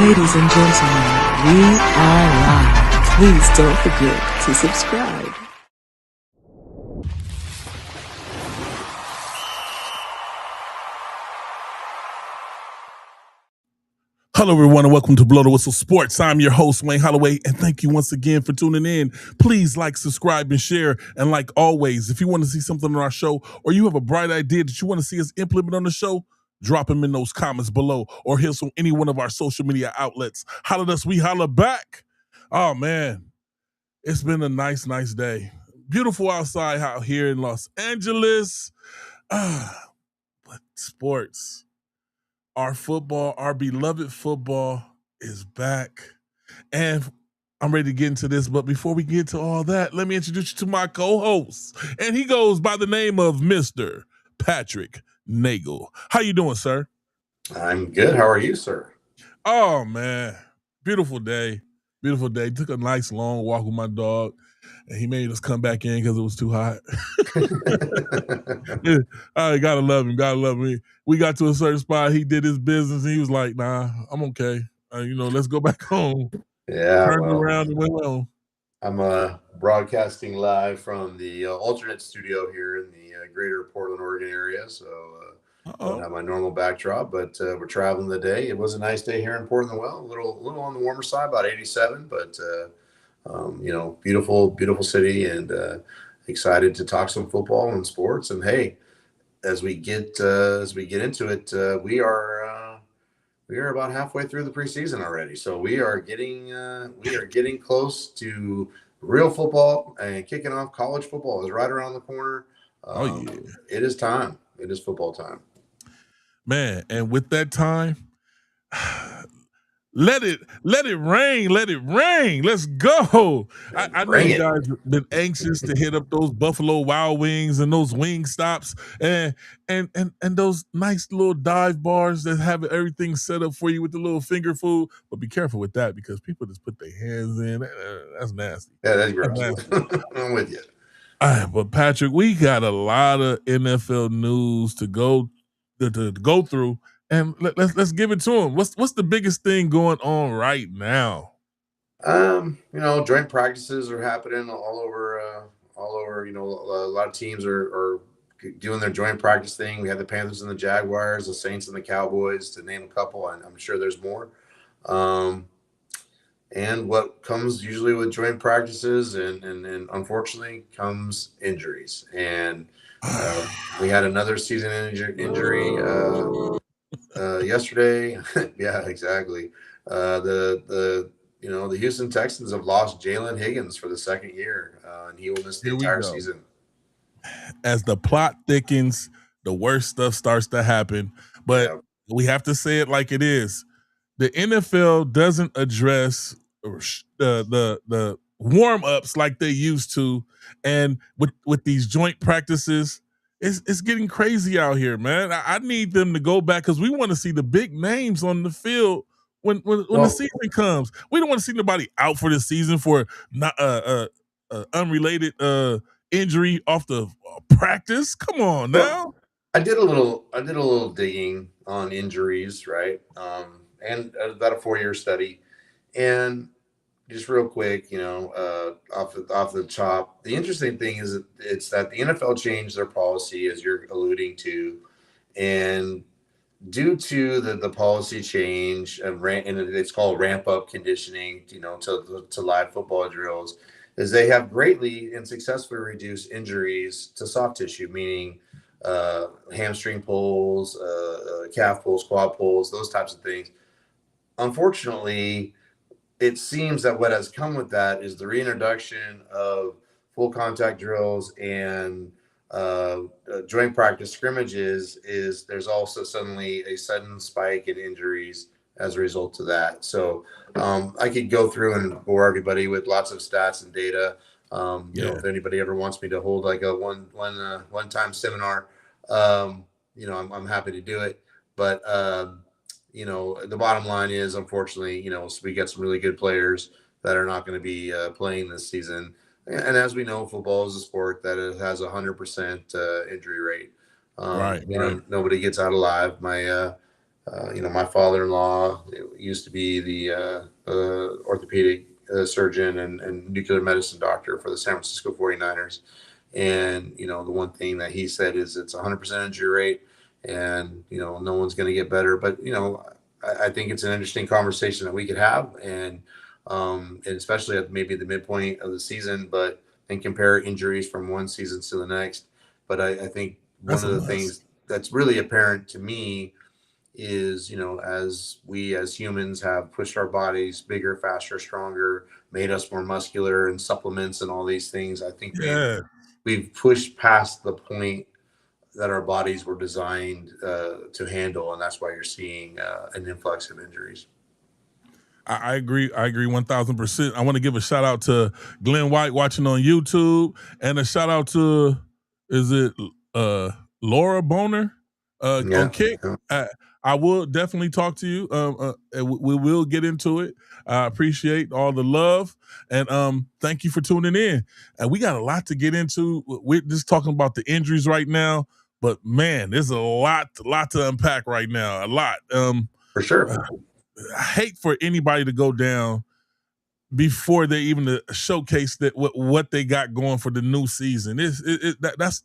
Ladies and gentlemen, we are live. Please don't forget to subscribe. Hello, everyone, and welcome to Blow the Whistle Sports. I'm your host, Wayne Holloway, and thank you once again for tuning in. Please like, subscribe, and share. And like always, if you want to see something on our show or you have a bright idea that you want to see us implement on the show, drop them in those comments below or hit us on any one of our social media outlets. Holler at us, we holler back. Oh, man, it's been a nice day. Beautiful outside out here in Los Angeles. But sports. Our football, our beloved football is back. And I'm ready to get into this. But before we get to all that, let me introduce you to my co-host. And he goes by the name of Mr. Patrick Nagle. How you doing, sir? I'm good. How are you, sir? Oh, man. Beautiful day. Beautiful day. Took a nice long walk with my dog. And he made us come back in because it was too hot. I gotta love him. Gotta love him. We got to a certain spot. He did his business. And he was like, "Nah, I'm okay. Let's go back home." Yeah. Turned around and went home. I'm broadcasting live from the alternate studio here in the greater Portland, Oregon area. So I don't have my normal backdrop, but we're traveling today. It was a nice day here in Portland. Well, a little on the warmer side, about 87, but beautiful city, and excited to talk some football and sports. And hey, as we get into it, we are about halfway through the preseason already. So we are getting close to real football, and kicking off. College football is right around the corner. It is time. It is football time, man. And with that time, let it rain. Let it rain. Let's go. I know you guys have been anxious to hit up those Buffalo Wild Wings and those wing stops and those nice little dive bars that have everything set up for you with the little finger food. But be careful with that, because people just put their hands in. That's nasty. Yeah, that's gross. I'm with you. But Patrick, we got a lot of NFL news to go through. And let's give it to him. What's the biggest thing going on right now? Joint practices are happening all over. A lot of teams are doing their joint practice thing. We have the Panthers and the Jaguars, the Saints and the Cowboys, to name a couple. And I'm sure there's more. And what comes usually with joint practices and unfortunately comes injuries. And we had another season injury yesterday. Yeah, exactly. The Houston Texans have lost Jalen Higgins for the second year, and he will miss the entire season. As the plot thickens, the worst stuff starts to happen. But we have to say it like it is. The NFL doesn't address the warm-ups like they used to, and with these joint practices, it's getting crazy out here, man. I need them to go back, because we want to see the big names on the field when the season comes. We don't want to see nobody out for the season for not unrelated injury off the practice. Come on now. I did a little digging on injuries, right? And about a 4-year study, and just real quick, off the top, the interesting thing is it's that the NFL changed their policy, as you're alluding to, and due to the policy change, and it's called ramp up conditioning, to live football drills, is they have greatly and successfully reduced injuries to soft tissue, meaning hamstring pulls, calf pulls, quad pulls, those types of things. Unfortunately, it seems that what has come with that is the reintroduction of full contact drills and joint practice scrimmages. There's also suddenly a sudden spike in injuries as a result of that. So I could go through and bore everybody with lots of stats and data. If anybody ever wants me to hold like a one-time seminar, I'm happy to do it. But the bottom line is, unfortunately, we get some really good players that are not going to be playing this season. And as we know, football is a sport that it has 100% injury rate. Nobody gets out alive. My father-in-law used to be the orthopedic surgeon and nuclear medicine doctor for the San Francisco 49ers. And, the one thing that he said is it's 100% injury rate and, no one's going to get better. But, I think it's an interesting conversation that we could have. And especially at maybe the midpoint of the season, and compare injuries from one season to the next. But I think one That's a of the must. things that's really apparent to me is, as we as humans have pushed our bodies bigger, faster, stronger, made us more muscular and supplements and all these things, I think Yeah. we've pushed past the point that our bodies were designed to handle, and that's why you're seeing an influx of injuries. I agree. I agree 1000%. I want to give a shout out to Glenn White watching on YouTube, and a shout out to is it Laura Boner on Yeah, Kick. yeah, I will definitely talk to you. And we will get into it. I appreciate all the love, and thank you for tuning in. And we got a lot to get into. We're just talking about the injuries right now, but man, there's a lot to unpack right now. A lot. for sure. I hate for anybody to go down before they even showcase that what they got going for the new season. That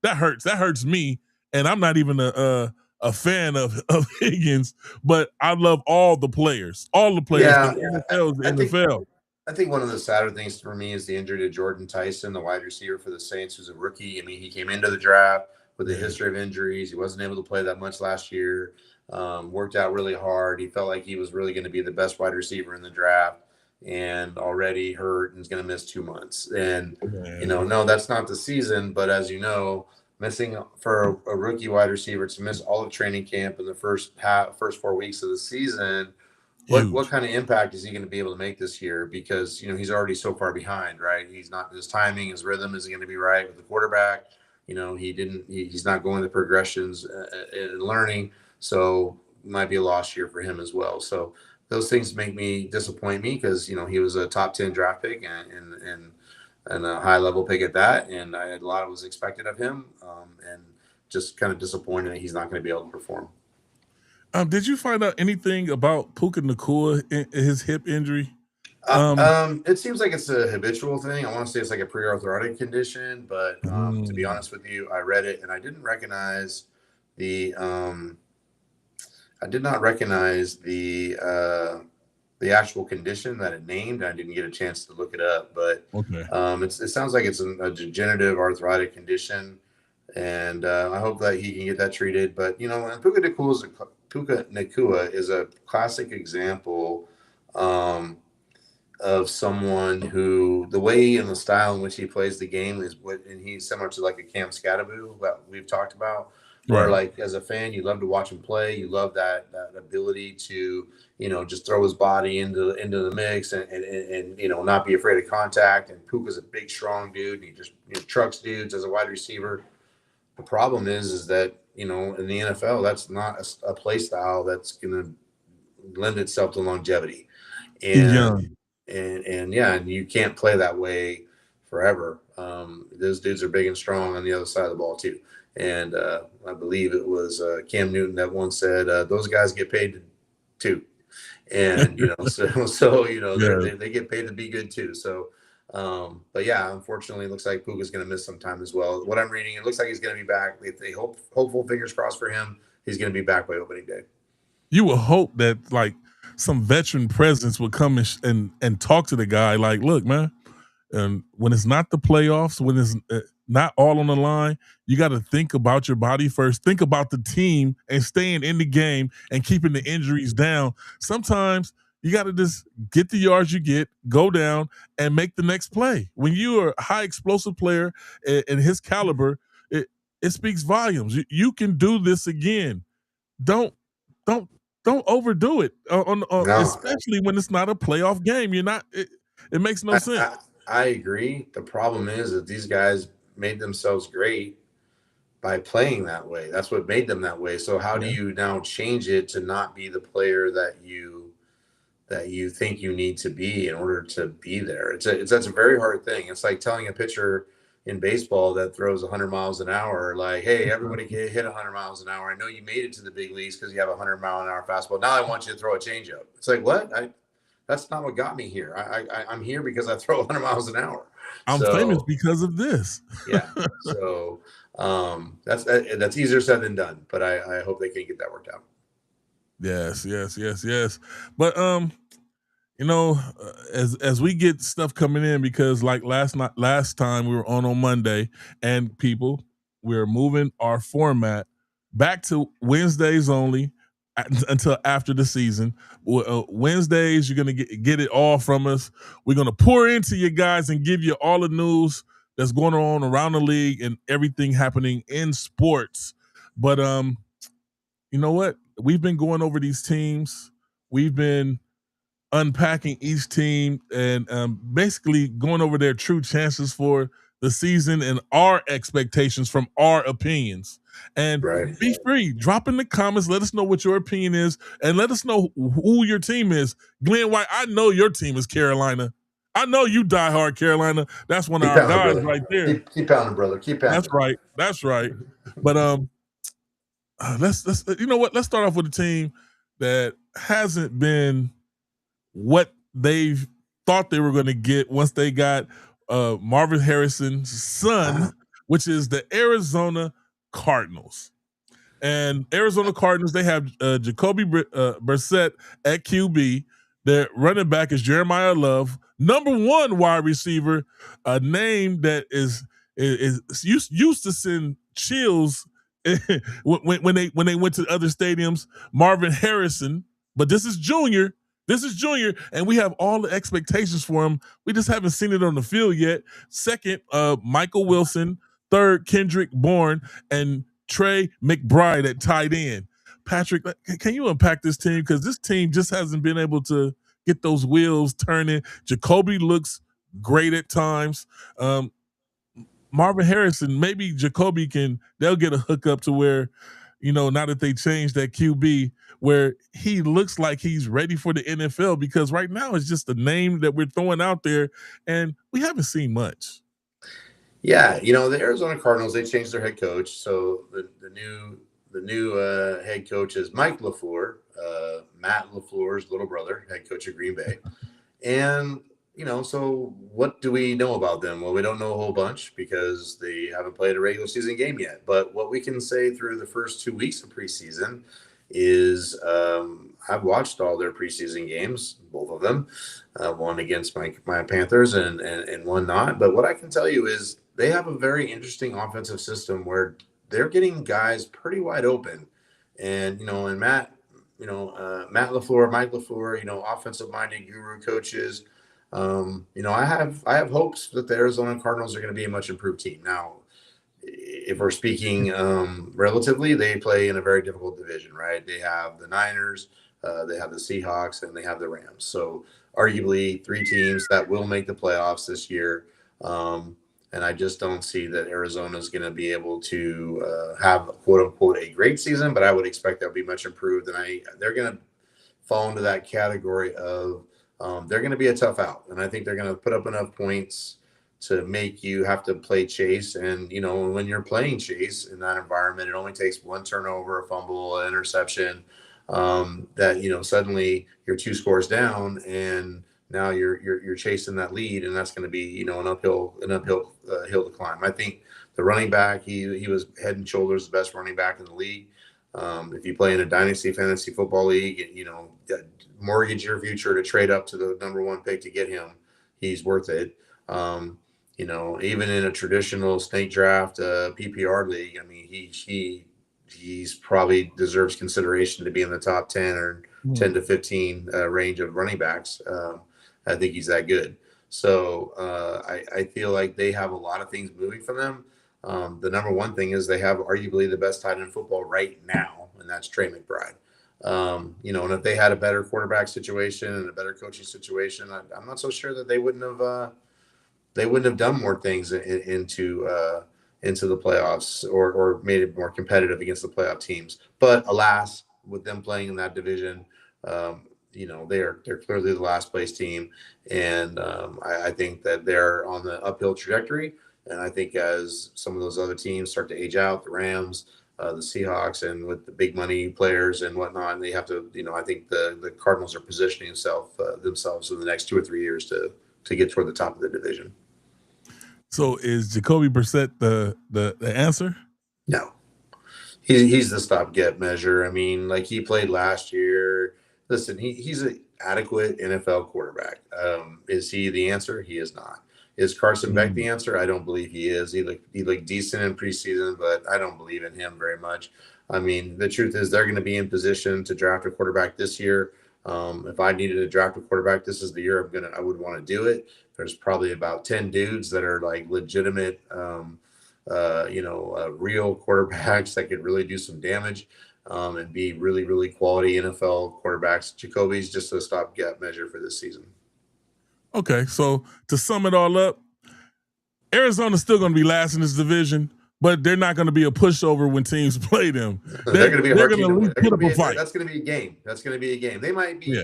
hurts. That hurts me, and I'm not even a fan of Higgins, but I love all the players. All the players. The Yeah, NFL is the I think NFL. I think one of the sadder things for me is the injury to Jordan Tyson, the wide receiver for the Saints, who's a rookie. I mean, he came into the draft with a Yeah. history of injuries. He wasn't able to play that much last year. Worked out really hard. He felt like he was really going to be the best wide receiver in the draft, and already hurt and is going to miss 2 months. And Man. no, that's not the season. But as you know, missing for a rookie wide receiver to miss all of training camp in the first 4 weeks of the season, what Huge. kind of impact is he going to be able to make this year? Because he's already so far behind, right? He's not, his timing, his rhythm isn't going to be right with the quarterback. He's not going the progressions in learning, so might be a lost year for him as well. So those things make me disappoint me because he was a top 10 draft pick and a high level pick at that, and I had a lot was expected of him, and just kind of disappointed that he's not going to be able to perform. Did you find out anything about Puka Nakua and his hip injury? Um, It seems like it's a habitual thing. I want to say it's like a pre-arthritic condition, but to be mm, honest with you, I read it and I didn't recognize the I did not recognize the actual condition that it named. I didn't get a chance to look it up, but okay. it sounds like it's a degenerative arthritic condition, and I hope that he can get that treated. But and Puka Nakua is a classic example. Of someone who the way and the style in which he plays the game is and he's similar to like a Cam Scatteraboo that we've talked about, where Right. like as a fan you love to watch him play, you love that ability to just throw his body into the mix and not be afraid of contact. And Puka's a big strong dude, and he just trucks dudes as a wide receiver. The problem is that in the NFL that's not a play style that's going to lend itself to longevity. He's and young. and yeah, and you can't play that way forever. Those dudes are big and strong on the other side of the ball too. And I believe it was Cam Newton that once said, "Those guys get paid too." And Yeah. they get paid to be good too. So, but yeah, unfortunately, it looks like Puka's going to miss some time as well. What I'm reading, it looks like he's going to be back. They hopeful, fingers crossed for him. He's going to be back by opening day. You would hope that like some veteran presence would come and talk to the guy. Like, look, man, and when it's not the playoffs, when it's not all on the line, you got to think about your body first. Think about the team and staying in the game and keeping the injuries down. Sometimes you got to just get the yards you get, go down, and make the next play. When you're a high explosive player in his caliber, it speaks volumes. You can do this again. Don't don't don't overdo it No, especially when it's not a playoff game. You're not. It makes no I, sense. I, I agree. The problem is that these guys made themselves great by playing that way. That's what made them that way. So how do Yeah. you now change it to not be the player that you think you need to be in order to be there? That's a very hard thing. It's like telling a pitcher in baseball that throws 100 miles an hour. Like, hey, everybody can hit 100 miles an hour. I know you made it to the big leagues because you have a 100-mile-an-hour fastball. Now I want you to throw a changeup. It's like, what? That's not what got me here. I'm here because I throw 100 miles an hour. I'm famous because of this. Yeah. So that's easier said than done, but I hope they can get that worked out. Yes. But as we get stuff coming in, because like last time we were on Monday, and people, we're moving our format back to Wednesdays only until after the season. Wednesdays, you're gonna get it all from us. We're gonna pour into you guys and give you all the news that's going on around the league and everything happening in sports. But you know what? We've been going over these teams. We've been unpacking each team and basically going over their true chances for the season and our expectations from our opinions. And be free, drop in the comments, let us know what your opinion is, and let us know who your team is. Glenn White, I know your team is Carolina. I know you die hard Carolina. That's one of our guys right there. Keep pounding, brother. Keep pounding. That's right. But let's you know what? Let's start off with a team that hasn't been what they've thought they were going to get once they got Marvin Harrison's son, which is the Arizona Cardinals. And Arizona Cardinals, they have Jacoby Brissett at QB. Their running back is Jeremiah Love, number one wide receiver, a name that is used to send chills when they went to other stadiums. Marvin Harrison, but this is Junior. And we have all the expectations for him. We just haven't seen it on the field yet. Second, Michael Wilson. Third, Kendrick Bourne, and Trey McBride at tight end. Patrick, can you unpack this team? Because this team just hasn't been able to get those wheels turning. Jacoby looks great at times. Marvin Harrison, maybe Jacoby they'll get a hookup to where, now that they changed that QB, where he looks like he's ready for the NFL, because right now it's just a name that we're throwing out there and we haven't seen much. Yeah, the Arizona Cardinals, they changed their head coach. So the new head coach is Mike LaFleur, Matt LaFleur's little brother, head coach of Green Bay. And, so what do we know about them? Well, we don't know a whole bunch because they haven't played a regular season game yet. But what we can say through the first 2 weeks of preseason is I've watched all their preseason games, both of them, one against my Panthers and one not. But what I can tell you is they have a very interesting offensive system where they're getting guys pretty wide open. And, and Matt LaFleur, Mike LaFleur, offensive-minded guru coaches. I have hopes that the Arizona Cardinals are going to be a much improved team. Now, if we're speaking relatively, they play in a very difficult division, right? They have the Niners, they have the Seahawks, and they have the Rams. So arguably 3 teams that will make the playoffs this year. And I just don't see that Arizona is going to be able to have, quote unquote, a great season, but I would expect they'll be much improved. And they're going to fall into that category of they're going to be a tough out. And I think they're going to put up enough points to make you have to play chase. And, when you're playing chase in that environment, it only takes one turnover, a fumble, an interception, that, suddenly you're 2 scores down and now you're chasing that lead, and that's going to be, an uphill hill to climb. I think the running back, he was head and shoulders the best running back in the league. If you play in a dynasty fantasy football league, mortgage your future to trade up to the number 1 pick to get him, he's worth it. Even in a traditional snake draft PPR league, I mean, he's probably deserves consideration to be in the top 10 or 10 to 15 range of running backs. I think he's that good. So I feel like they have a lot of things moving for them. The number 1 thing is they have arguably the best tight end in football right now, and that's Trey McBride. And if they had a better quarterback situation and a better coaching situation, I'm not so sure that they wouldn't have done more things into the playoffs or made it more competitive against the playoff teams. But alas, with them playing in that division, they're clearly the last place team, and I think that they're on the uphill trajectory. And I think as some of those other teams start to age out, the Rams, the Seahawks, and with the big money players and whatnot, and they have to, I think the Cardinals are positioning themselves in the next 2 or 3 years to get toward the top of the division. So is Jacoby Brissett the answer? No, he's the stopgap measure. I mean, like he played last year. Listen, he's an adequate NFL quarterback. Is he the answer? He is not. Is Carson Beck the answer? I don't believe he is. He looked decent in preseason, but I don't believe in him very much. I mean, the truth is they're going to be in position to draft a quarterback this year. If I needed to draft a quarterback, this is the year I would want to do it. There's probably about 10 dudes that are like legitimate, real quarterbacks that could really do some damage and be really, really quality NFL quarterbacks. Jacoby's just a stopgap measure for this season. Okay, so to sum it all up, Arizona's still going to be last in this division, but they're not going to be a pushover when teams play them. They're going to be a hard team to win. Put up a fight. That's going to be a game. That's going to be a game. They might be,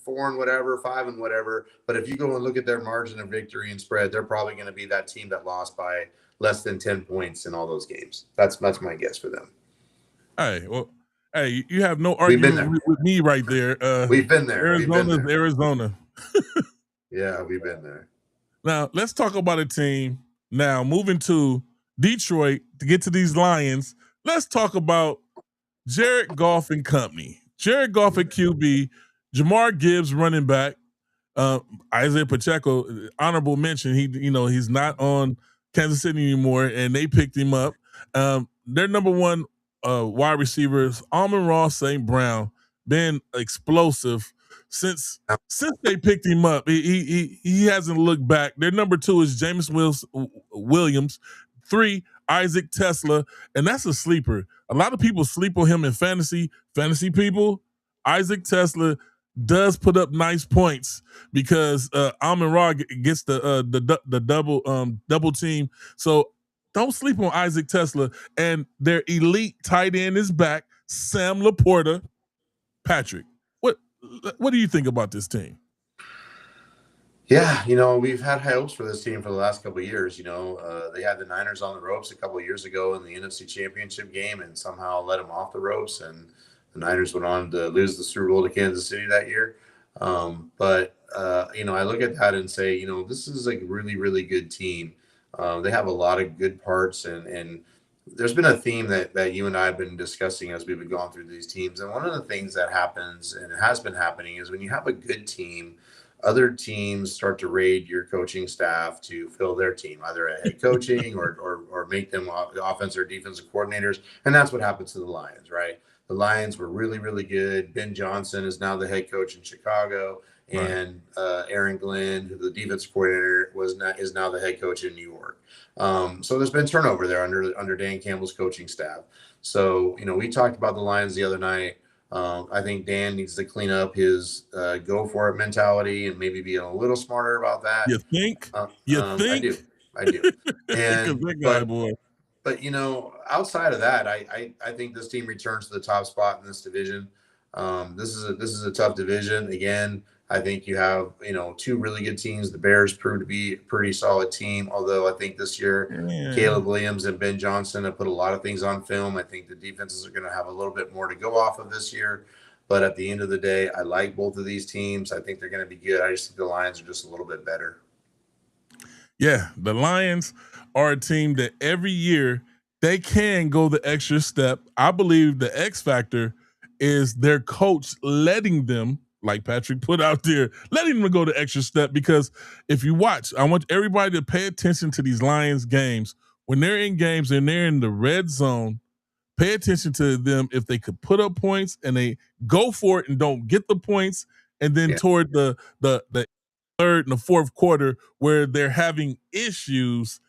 4 and whatever, 5 and whatever. But if you go and look at their margin of victory and spread, they're probably going to be that team that lost by less than 10 points in all those games. That's my guess for them. Hey, well, you have no argument with me right there. We've been there. Arizona's Arizona. Yeah, we've been there. Now, let's talk about a team. Now, moving to Detroit to get to these Lions, let's talk about Jared Goff and company. Jared Goff at QB, Jamar Gibbs running back, Isaiah Pacheco, honorable mention. He's not on Kansas City anymore, and they picked him up. Their number one wide receivers, Amon-Ra St. Brown, been explosive since they picked him up. He hasn't looked back. Their number 2 is Jameis Williams. 3, Isaac Tesla, and that's a sleeper. A lot of people sleep on him in fantasy people. Isaac Tesla does put up nice points because Amon-Ra gets the double team. So don't sleep on Isaac Tesla. And their elite tight end is back, Sam Laporta. Patrick, what do you think about this team? Yeah, we've had high hopes for this team for the last couple of years. They had the Niners on the ropes a couple of years ago in the NFC Championship game and somehow let them off the ropes. And the Niners went on to lose the Super Bowl to Kansas City that year. But I look at that and say, this is a really, really good team. They have a lot of good parts. And there's been a theme that you and I have been discussing as we've been going through these teams. And one of the things that happens and has been happening is when you have a good team, other teams start to raid your coaching staff to fill their team, either a head coaching or make them offensive or defensive coordinators. And that's what happened to the Lions, right? The Lions were really, really good. Ben Johnson is now the head coach in Chicago, and Aaron Glenn, who the defensive coordinator is now the head coach in New York. So there's been turnover there under Dan Campbell's coaching staff. So, we talked about the Lions the other night. I think Dan needs to clean up his go for it mentality and maybe be a little smarter about that. You think? You think? I do. And but outside of that, I think this team returns to the top spot in this division. This is a tough division. Again, I think you have 2 really good teams. The Bears proved to be a pretty solid team, although I think this year Caleb Williams and Ben Johnson have put a lot of things on film. I think the defenses are going to have a little bit more to go off of this year. But at the end of the day, I like both of these teams. I think they're going to be good. I just think the Lions are just a little bit better. Yeah, the Lions are a team that every year they can go the extra step. I believe the X factor is their coach letting them, like Patrick put out there, letting them go the extra step. Because if you watch, I want everybody to pay attention to these Lions games. When they're in games and they're in the red zone, pay attention to them. If they could put up points and they go for it and don't get the points, and then toward the third and the fourth quarter where they're having issues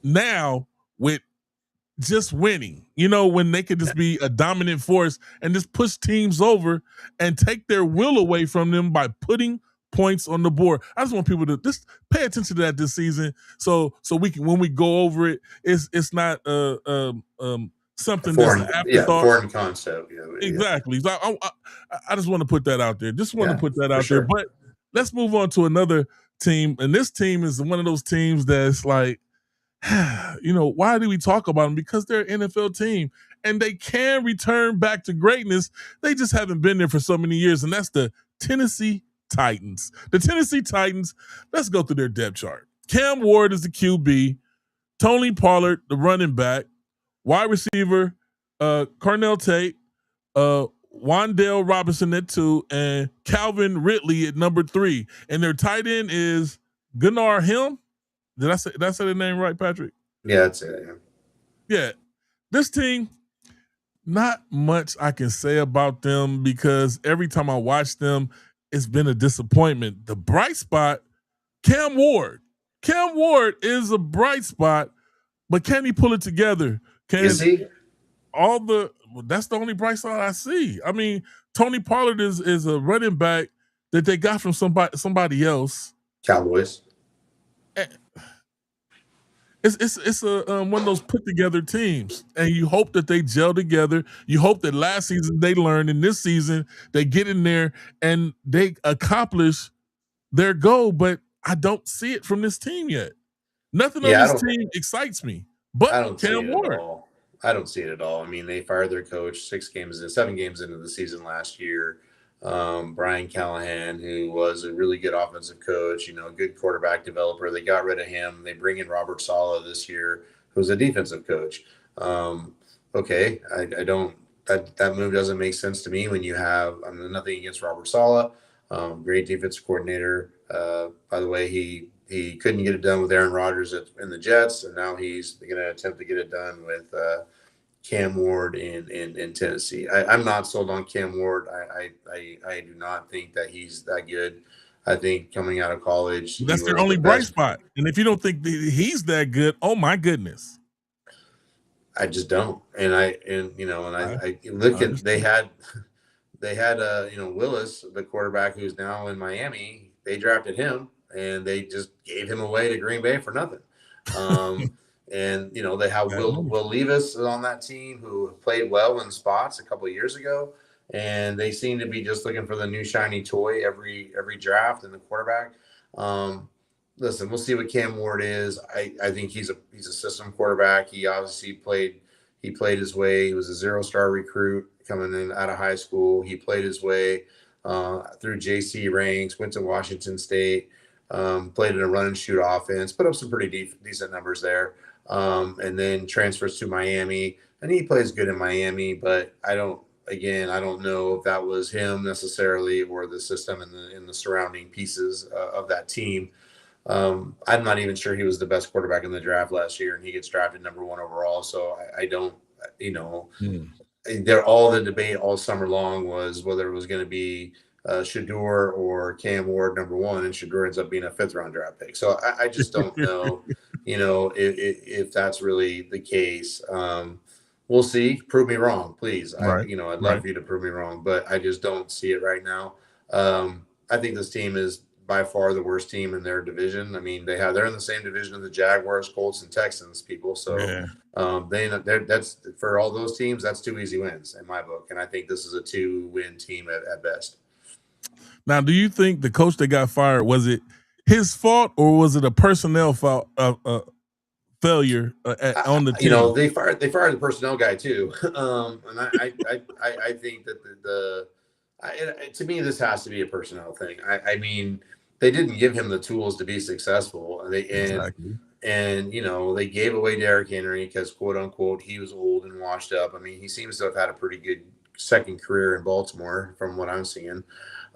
now with just winning, when they could just be a dominant force and just push teams over and take their will away from them by putting points on the board. I just want people to just pay attention to that this season. So we can, when we go over it, it's not something foreign, that's an afterthought. Foreign concept. Exactly. So I just want to put that out there. There. But let's move on to another team. And this team is one of those teams that's like, why do we talk about them? Because they're an NFL team and they can return back to greatness. They just haven't been there for so many years, and that's the Tennessee Titans. The Tennessee Titans, let's go through their depth chart. Cam Ward is the QB, Tony Pollard, the running back, wide receiver, Carnell Tate, Wandale Robinson at 2, and Calvin Ridley at number 3. And their tight end is Gunnar Helm. Did I say the name right, Patrick? Yeah, that's it. Yeah. This team, not much I can say about them because every time I watch them, it's been a disappointment. The bright spot, Cam Ward. Cam Ward is a bright spot, but can he pull it together? Is he? That's the only bright spot I see. I mean, Tony Pollard is a running back that they got from somebody else. Cowboys. It's a one of those put together teams, and you hope that they gel together. You hope that last season they learned, and this season they get in there and they accomplish their goal. But I don't see it from this team yet. Nothing on this team excites me. But I don't Cam Ward. I don't see it at all. I mean, they fired their coach 7 games into the season last year. Brian Callahan, who was a really good offensive coach, a good quarterback developer. They got rid of him. They bring in Robert Saleh this year, who's a defensive coach. Okay, I don't. That move doesn't make sense to me when you have. Nothing against Robert Saleh, great defensive coordinator. By the way, he couldn't get it done with Aaron Rodgers in the Jets, and now he's going to attempt to get it done with Cam Ward in Tennessee. I'm not sold on Cam Ward. I do not think that he's that good. I think coming out of college, that's their only bright spot. And if you don't think he's that good, oh my goodness, I just don't. And I look at they had Willis, the quarterback who's now in Miami. They drafted him and they just gave him away to Green Bay for nothing. And they have Will Levis on that team who played well in spots a couple of years ago, and they seem to be just looking for the new shiny toy every draft in the quarterback. Listen, we'll see what Cam Ward is. I think he's a system quarterback. He obviously played his way. He was a 0-star recruit coming in out of high school. He played his way through JC ranks, went to Washington State, played in a run and shoot offense, put up some pretty decent numbers there. And then transfers to Miami, and he plays good in Miami, but I don't know if that was him necessarily or the system and the surrounding pieces of that team. I'm not even sure he was the best quarterback in the draft last year, and he gets drafted number 1 overall. So I don't, all the debate all summer long was whether it was going to be Shedeur or Cam Ward number 1, and Shedeur ends up being a 5th-round draft pick. So I just don't know, if that's really the case. We'll see. Prove me wrong, please. Right. I'd love for you to prove me wrong, but I just don't see it right now. I think this team is by far the worst team in their division. I mean, they're in the same division of the Jaguars, Colts, and Texans, people. So that's for all those teams, that's 2 easy wins in my book, and I think this is a 2-win team at best. Now, do you think the coach that got fired, was it his fault or was it a personnel fault, failure on the team? They fired the personnel guy too, and I think that to me this has to be a personnel thing. I mean, they didn't give him the tools to be successful. They gave away Derrick Henry because quote unquote he was old and washed up. I mean, he seems to have had a pretty good second career in Baltimore from what I'm seeing.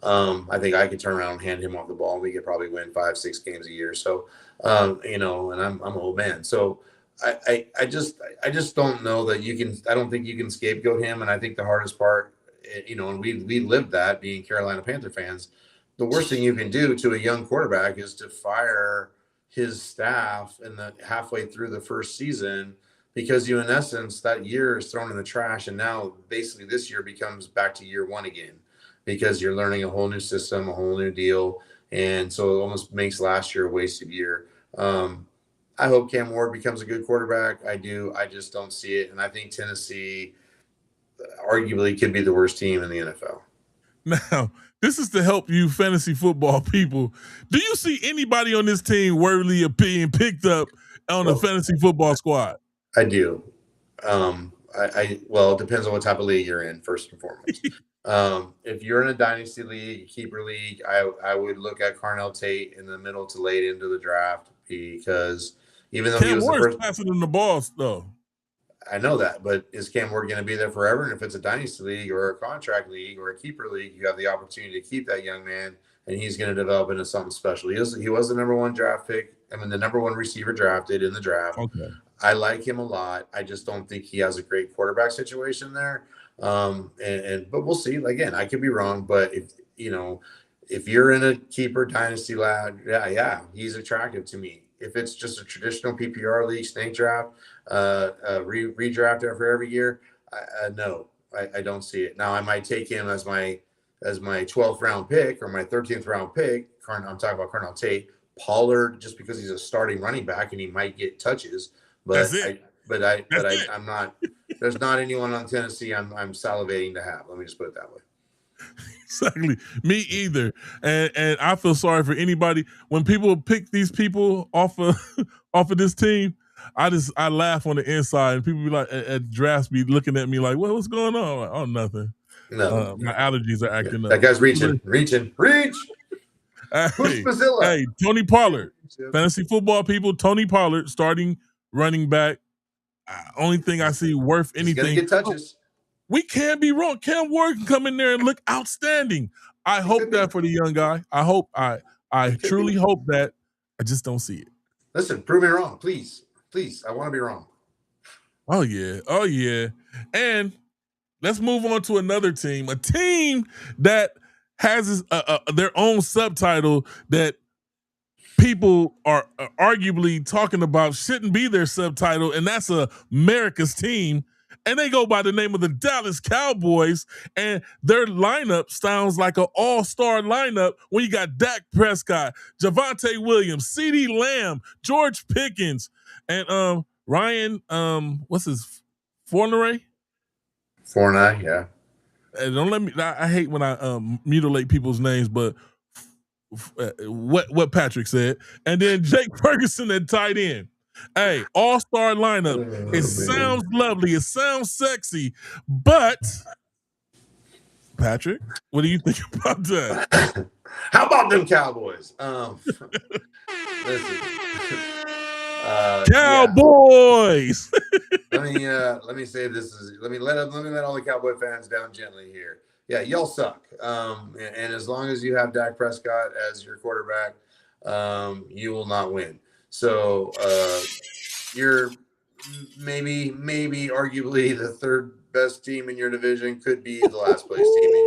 I think I could turn around and hand him off the ball and we could probably win 5-6 games a year. So, and I'm an old man. So I just don't know that I don't think you can scapegoat him. And I think the hardest part, and we lived that being Carolina Panther fans, the worst thing you can do to a young quarterback is to fire his staff halfway through the first season, because in essence, that year is thrown in the trash. And now basically this year becomes back to year 1 again, because you're learning a whole new system, a whole new deal. And so it almost makes last year a wasted year. I hope Cam Ward becomes a good quarterback. I do. I just don't see it. And I think Tennessee arguably could be the worst team in the NFL. Now, this is to help you fantasy football people. Do you see anybody on this team worthy of being picked up on the fantasy football squad? I do. Well, it depends on what type of league you're in, first and foremost. If you're in a dynasty league, a keeper league, I would look at Carnell Tate in the middle to late into the draft, because even though he was the first, passing in the balls though. I know that, but is Cam Ward going to be there forever? And if it's a dynasty league or a contract league or a keeper league, you have the opportunity to keep that young man, and he's going to develop into something special. He was the number one draft pick. I mean, the number one receiver drafted in the draft. Okay. I like him a lot. I just don't think he has a great quarterback situation there. But we'll see. Again, I could be wrong, but if you're in a keeper dynasty lad, yeah, he's attractive to me. If it's just a traditional PPR league, snake draft, redraft every year, no, I don't see it. Now I might take him as my 12th round pick or my 13th round pick. I'm talking about Carnell Tate, Pollard, just because he's a starting running back and he might get touches. But I'm not. There's not anyone on Tennessee I'm salivating to have. Let me just put it that way. Exactly. Me either. And I feel sorry for anybody when people pick these people off of this team. I laugh on the inside, and people be like at drafts be looking at me like, what's going on? Like, oh, nothing. No, my allergies are acting up. That guy's reach. Hey, Tony Pollard, fantasy football people. Tony Pollard, starting running back. Only thing I see worth anything. He's gonna get touches. We can't be wrong. Cam Ward can come in there and look outstanding. I hope that for the young guy. I truly hope that. I just don't see it. Listen, prove me wrong, please. I want to be wrong. Oh yeah. And let's move on to another team. A team that has their own subtitle that people are arguably talking about shouldn't be their subtitle, and that's America's team. And they go by the name of the Dallas Cowboys, and their lineup sounds like an all-star lineup when you got Dak Prescott, Javonte Williams, CeeDee Lamb, George Pickens, and Ryan, what's his Fournette, yeah. And don't let me. I hate when I mutilate people's names, but what Patrick said, and then Jake Ferguson at tight end. Hey, all-star lineup. It sounds lovely. It sounds sexy. But, Patrick, what do you think about that? How about them Cowboys? Listen. Cowboys! Yeah. Let me say this is. Let me let all the Cowboy fans down gently here. Yeah, y'all suck. And as long as you have Dak Prescott as your quarterback, you will not win. So you're maybe arguably the third best team in your division, could be the last place team in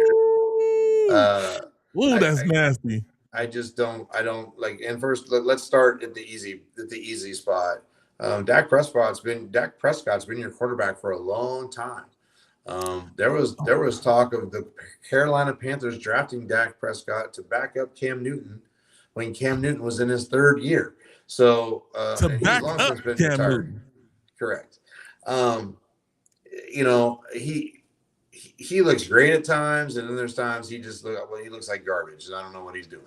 your that's nasty. I don't like. And first, let's start at the easy spot. Dak Prescott's been your quarterback for a long time. There was talk of the Carolina Panthers drafting Dak Prescott to back up Cam Newton when Cam Newton was in his third year. So to back up Cam Newton. Correct. He looks great at times, and then there's times he looks like garbage, and I don't know what he's doing.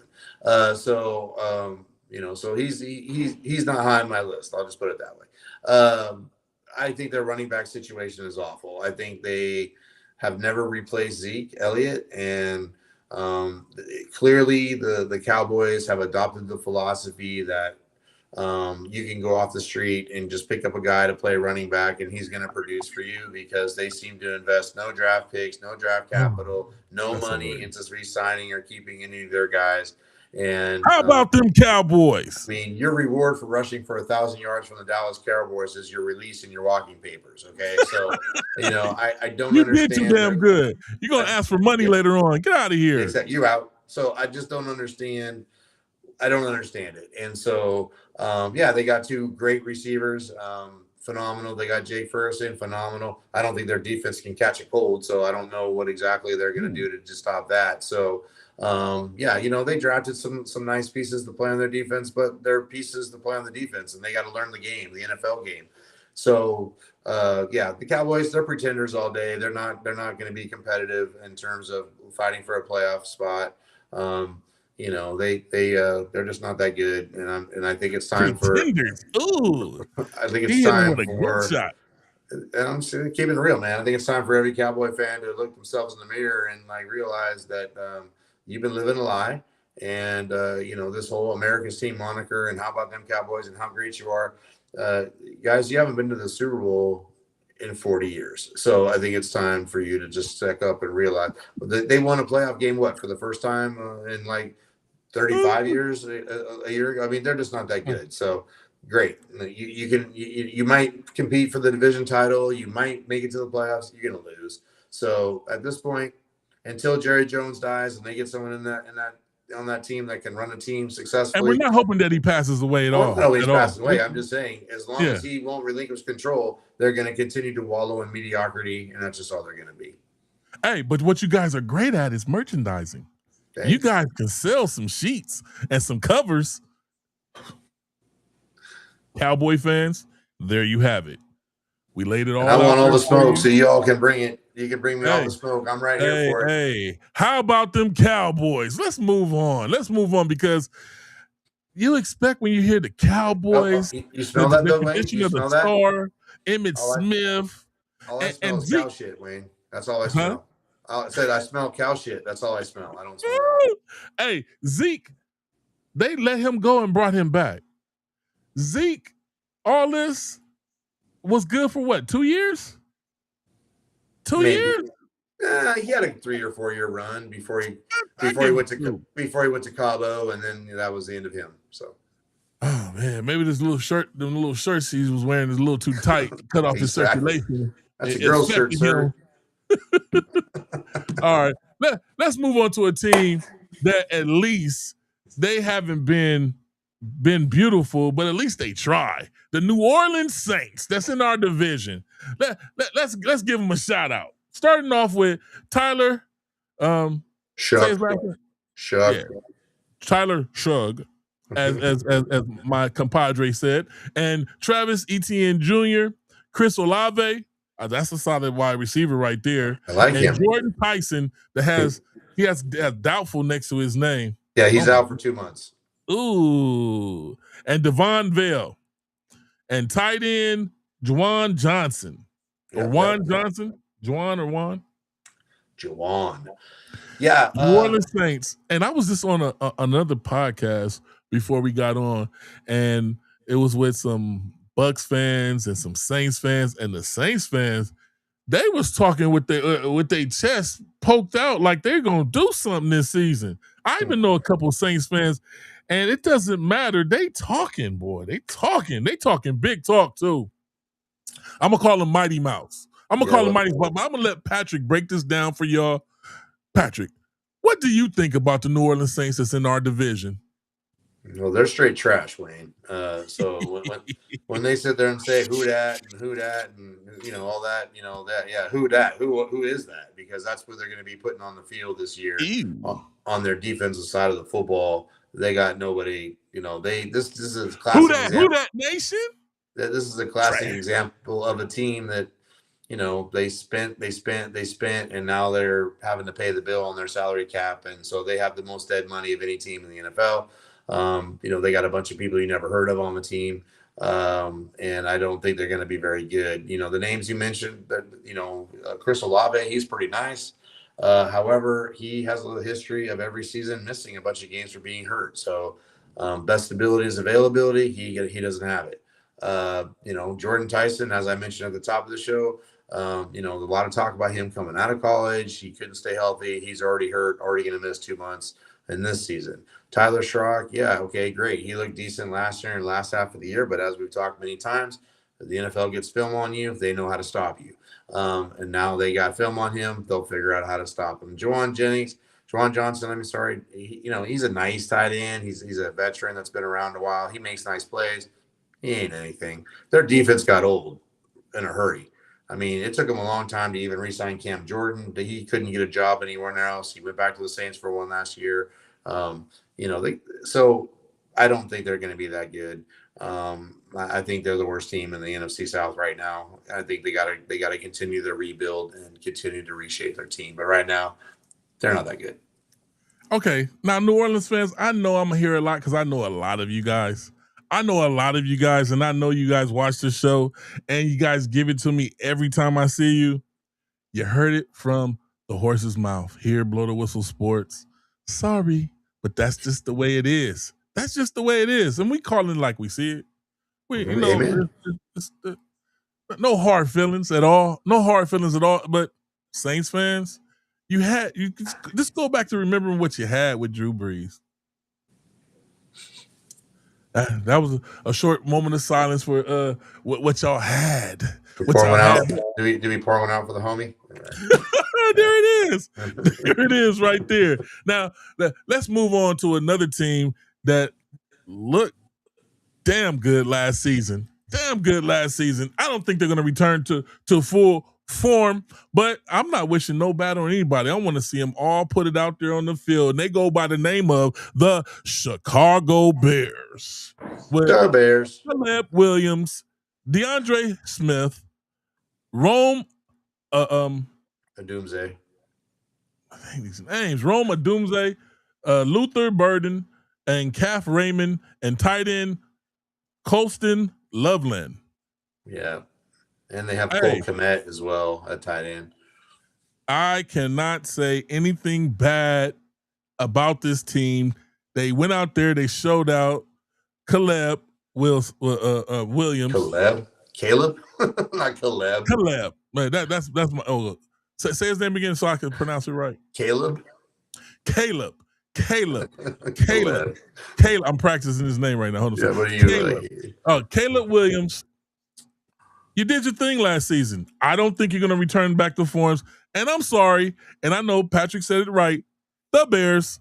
So he's not high on my list. I'll just put it that way. I think their running back situation is awful. I think they have never replaced Zeke Elliott, and clearly the Cowboys have adopted the philosophy that you can go off the street and just pick up a guy to play running back, and he's going to produce for you, because they seem to invest no draft picks, no draft capital, no money into re-signing or keeping any of their guys. And how about them Cowboys? I mean, your reward for rushing for 1,000 yards from the Dallas Cowboys is your release in your walking papers. Okay, so I don't you understand. You did too damn good. You're gonna ask for money later on. Get out of here. Exactly. You out. So I just don't understand. I don't understand it. And so they got two great receivers. Phenomenal. They got Jake Ferguson, phenomenal. I don't think their defense can catch a cold, so I don't know what exactly they're going to do to just stop that. So, they drafted some nice pieces to play on their defense, but they're pieces to play on the defense, and they got to learn the game, the NFL game. So, the Cowboys, they're pretenders all day. They're not going to be competitive in terms of fighting for a playoff spot. they're just not that good, and I think it's time for Pretenders. Ooh, I think it's he hit him time with a good for shot. and I'm just keeping it real, man. I think it's time for every Cowboy fan to look themselves in the mirror and like realize that you've been living a lie. And this whole America's team moniker and how about them Cowboys and how great you are, uh, guys. You haven't been to the Super Bowl in 40 years, so I think it's time for you to just stack up and realize they won a playoff game for the first time in like 35 years a year ago. I mean, they're just not that good. So great. You might compete for the division title. You might make it to the playoffs. You're going to lose. So at this point, until Jerry Jones dies and they get someone on that team that can run a team successfully. And we're not hoping that he passes away at all. No, he's passing away. I'm just saying, as long as he won't relinquish control, they're going to continue to wallow in mediocrity, and that's just all they're going to be. Hey, but what you guys are great at is merchandising. Thanks. You guys can sell some sheets and some covers. Cowboy fans, there you have it. We laid it all out. I want all the smoke, so you all can bring it. You can bring me all the smoke. I'm right here for it. Hey, how about them Cowboys? Let's move on because you expect when you hear the Cowboys, you smell that though, Wayne? You smell that? Star, Emmitt Smith. All I smell is cow shit, Wayne. That's all I smell. I said I smell cow shit. That's all I smell. I don't smell it. Hey, Zeke, they let him go and brought him back. Zeke, all this was good for what? 2 years? 2 years? He had a 3 or 4 year run before he went to Cabo, and then that was the end of him. So. Oh man, maybe them little shirts he was wearing is a little too tight, cut off his circulation. That's a girl's shirt, sir. All right, let's move on to a team that at least they haven't been beautiful, but at least they try. The New Orleans Saints, that's in our division. Let's give them a shout out. Starting off with Tyler Shug. Yeah. Tyler Shug, as my compadre said, and Travis Etienne Jr., Chris Olave. That's a solid wide receiver right there. I like him. Jordan Tyson that has doubtful next to his name. Yeah, he's out for 2 months. Ooh. And Devon Vale. And tight end Juwan Johnson. Or Juwan Johnson? Juwan or Juan? Juwan. Yeah. New Orleans Saints. And I was just on another podcast before we got on, and it was with some Bucks fans and some Saints fans, and the Saints fans, they was talking with their chest poked out like they're gonna do something this season. I even know a couple of Saints fans, and it doesn't matter. They talking, boy. They talking big talk too. I'm gonna call them Mighty Mouse. I'm gonna call them Mighty Mouse. I'm gonna let Patrick break this down for y'all. Patrick, what do you think about the New Orleans Saints that's in our division? Well, they're straight trash, Wayne. So when they sit there and say who dat and all that, who dat, who is that? Because that's what they're going to be putting on the field this year on their defensive side of the football. They got nobody. This is a classic example. Who dat nation? This is a classic example of a team that they spent, and now they're having to pay the bill on their salary cap, and so they have the most dead money of any team in the NFL. They got a bunch of people you never heard of on the team. And I don't think they're going to be very good. The names you mentioned, Chris Olave, he's pretty nice. However, he has a history of every season missing a bunch of games for being hurt. So best ability is availability. He doesn't have it. Jordan Tyson, as I mentioned at the top of the show, a lot of talk about him coming out of college. He couldn't stay healthy. He's already hurt, already going to miss 2 months in this season. Tyler Schrock, yeah, okay, great. He looked decent last year and last half of the year, but as we've talked many times, the NFL gets film on you. They know how to stop you. And now they got film on him. They'll figure out how to stop him. Juwan Johnson, he's a nice tight end. He's a veteran that's been around a while. He makes nice plays. He ain't anything. Their defense got old in a hurry. I mean, it took him a long time to even re-sign Cam Jordan. He couldn't get a job anywhere else. He went back to the Saints for one last year. So I don't think they're going to be that good. I think they're the worst team in the NFC South right now. I think they got to continue their rebuild and continue to reshape their team. But right now, they're not that good. Okay, now New Orleans fans, I know I'm gonna hear a lot because I know a lot of you guys. I know a lot of you guys, and I know you guys watch the show, and you guys give it to me every time I see you. You heard it from the horse's mouth. Here, Blow the Whistle Sports. Sorry, but that's just the way it is. That's just the way it is, and we call it like we see it. Amen. No hard feelings at all. No hard feelings at all. But Saints fans, you just go back to remembering what you had with Drew Brees. That was a short moment of silence for what y'all had. What y'all had. Do we pour one out for the homie? There it is. There it is right there. Now, let's move on to another team that looked damn good last season. I don't think they're going to return to full form, but I'm not wishing no bad on anybody. I want to see them all put it out there on the field. And they go by the name of the Chicago Bears. The Bears. Caleb Williams, DeAndre Smith, Rome, Doomsday. I think these names: Rome Doomsday, Luther Burden, and Calf Raymond, and tight end Colston Loveland. Yeah. And they have Cole Kmet as well at tight end. I cannot say anything bad about this team. They went out there, they showed out. Caleb Williams. Caleb? Not Caleb. Caleb. Man, that's my say his name again so I can pronounce it right. Caleb. I'm practicing his name right now. Hold on. Yeah, what are you Caleb Williams. You did your thing last season. I don't think you're going to return back to forms. And I'm sorry. And I know Patrick said it right. The Bears,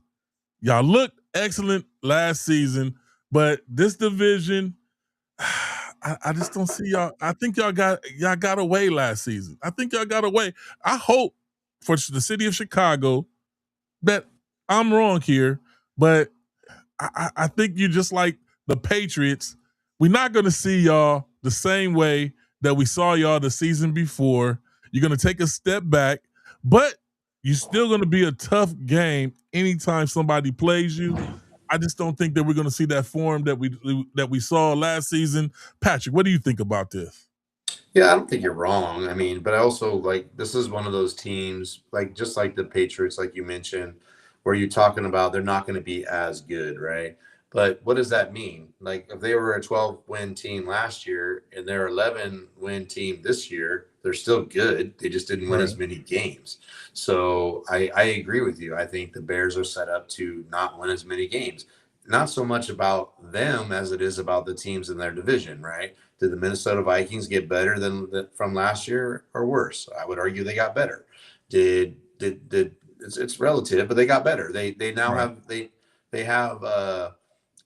y'all looked excellent last season, but this division, I just don't see y'all. I think y'all got away last season. I hope for the city of Chicago that I'm wrong here, but I think you're just like the Patriots. We're not going to see y'all the same way that we saw y'all the season before. You're going to take a step back, but you're still going to be a tough game anytime somebody plays you. I just don't think that we're going to see that form that we saw last season. Patrick, what do you think about this? Yeah, I don't think you're wrong. I mean, but I also this is one of those teams, just like the Patriots, like you mentioned, where you're talking about they're not going to be as good, right? But what does that mean? If they were a 12-win team last year and they're 11-win team this year, they're still good. They just didn't win as many games. So I agree with you. I think the Bears are set up to not win as many games. Not so much about them as it is about the teams in their division, right? Did the Minnesota Vikings get better than from last year or worse? I would argue they got better. It's relative, but they got better. They now have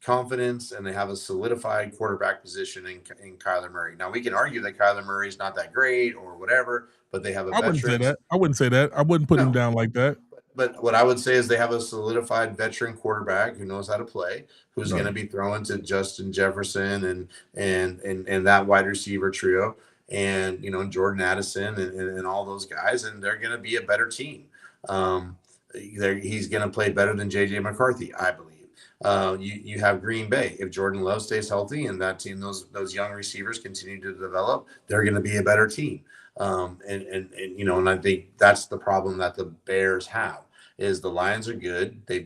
confidence, and they have a solidified quarterback position in Kyler Murray. Now we can argue that Kyler Murray is not that great or whatever, but they have a veteran. I wouldn't say that. I wouldn't put him down like that. But what I would say is they have a solidified veteran quarterback who knows how to play, who's going to be throwing to Justin Jefferson and that wide receiver trio, and Jordan Addison and all those guys, and they're going to be a better team. He's going to play better than JJ McCarthy, I believe. You have Green Bay. If Jordan Love stays healthy and that team, those young receivers continue to develop, they're going to be a better team. And I think that's the problem that the Bears have is the Lions are good. They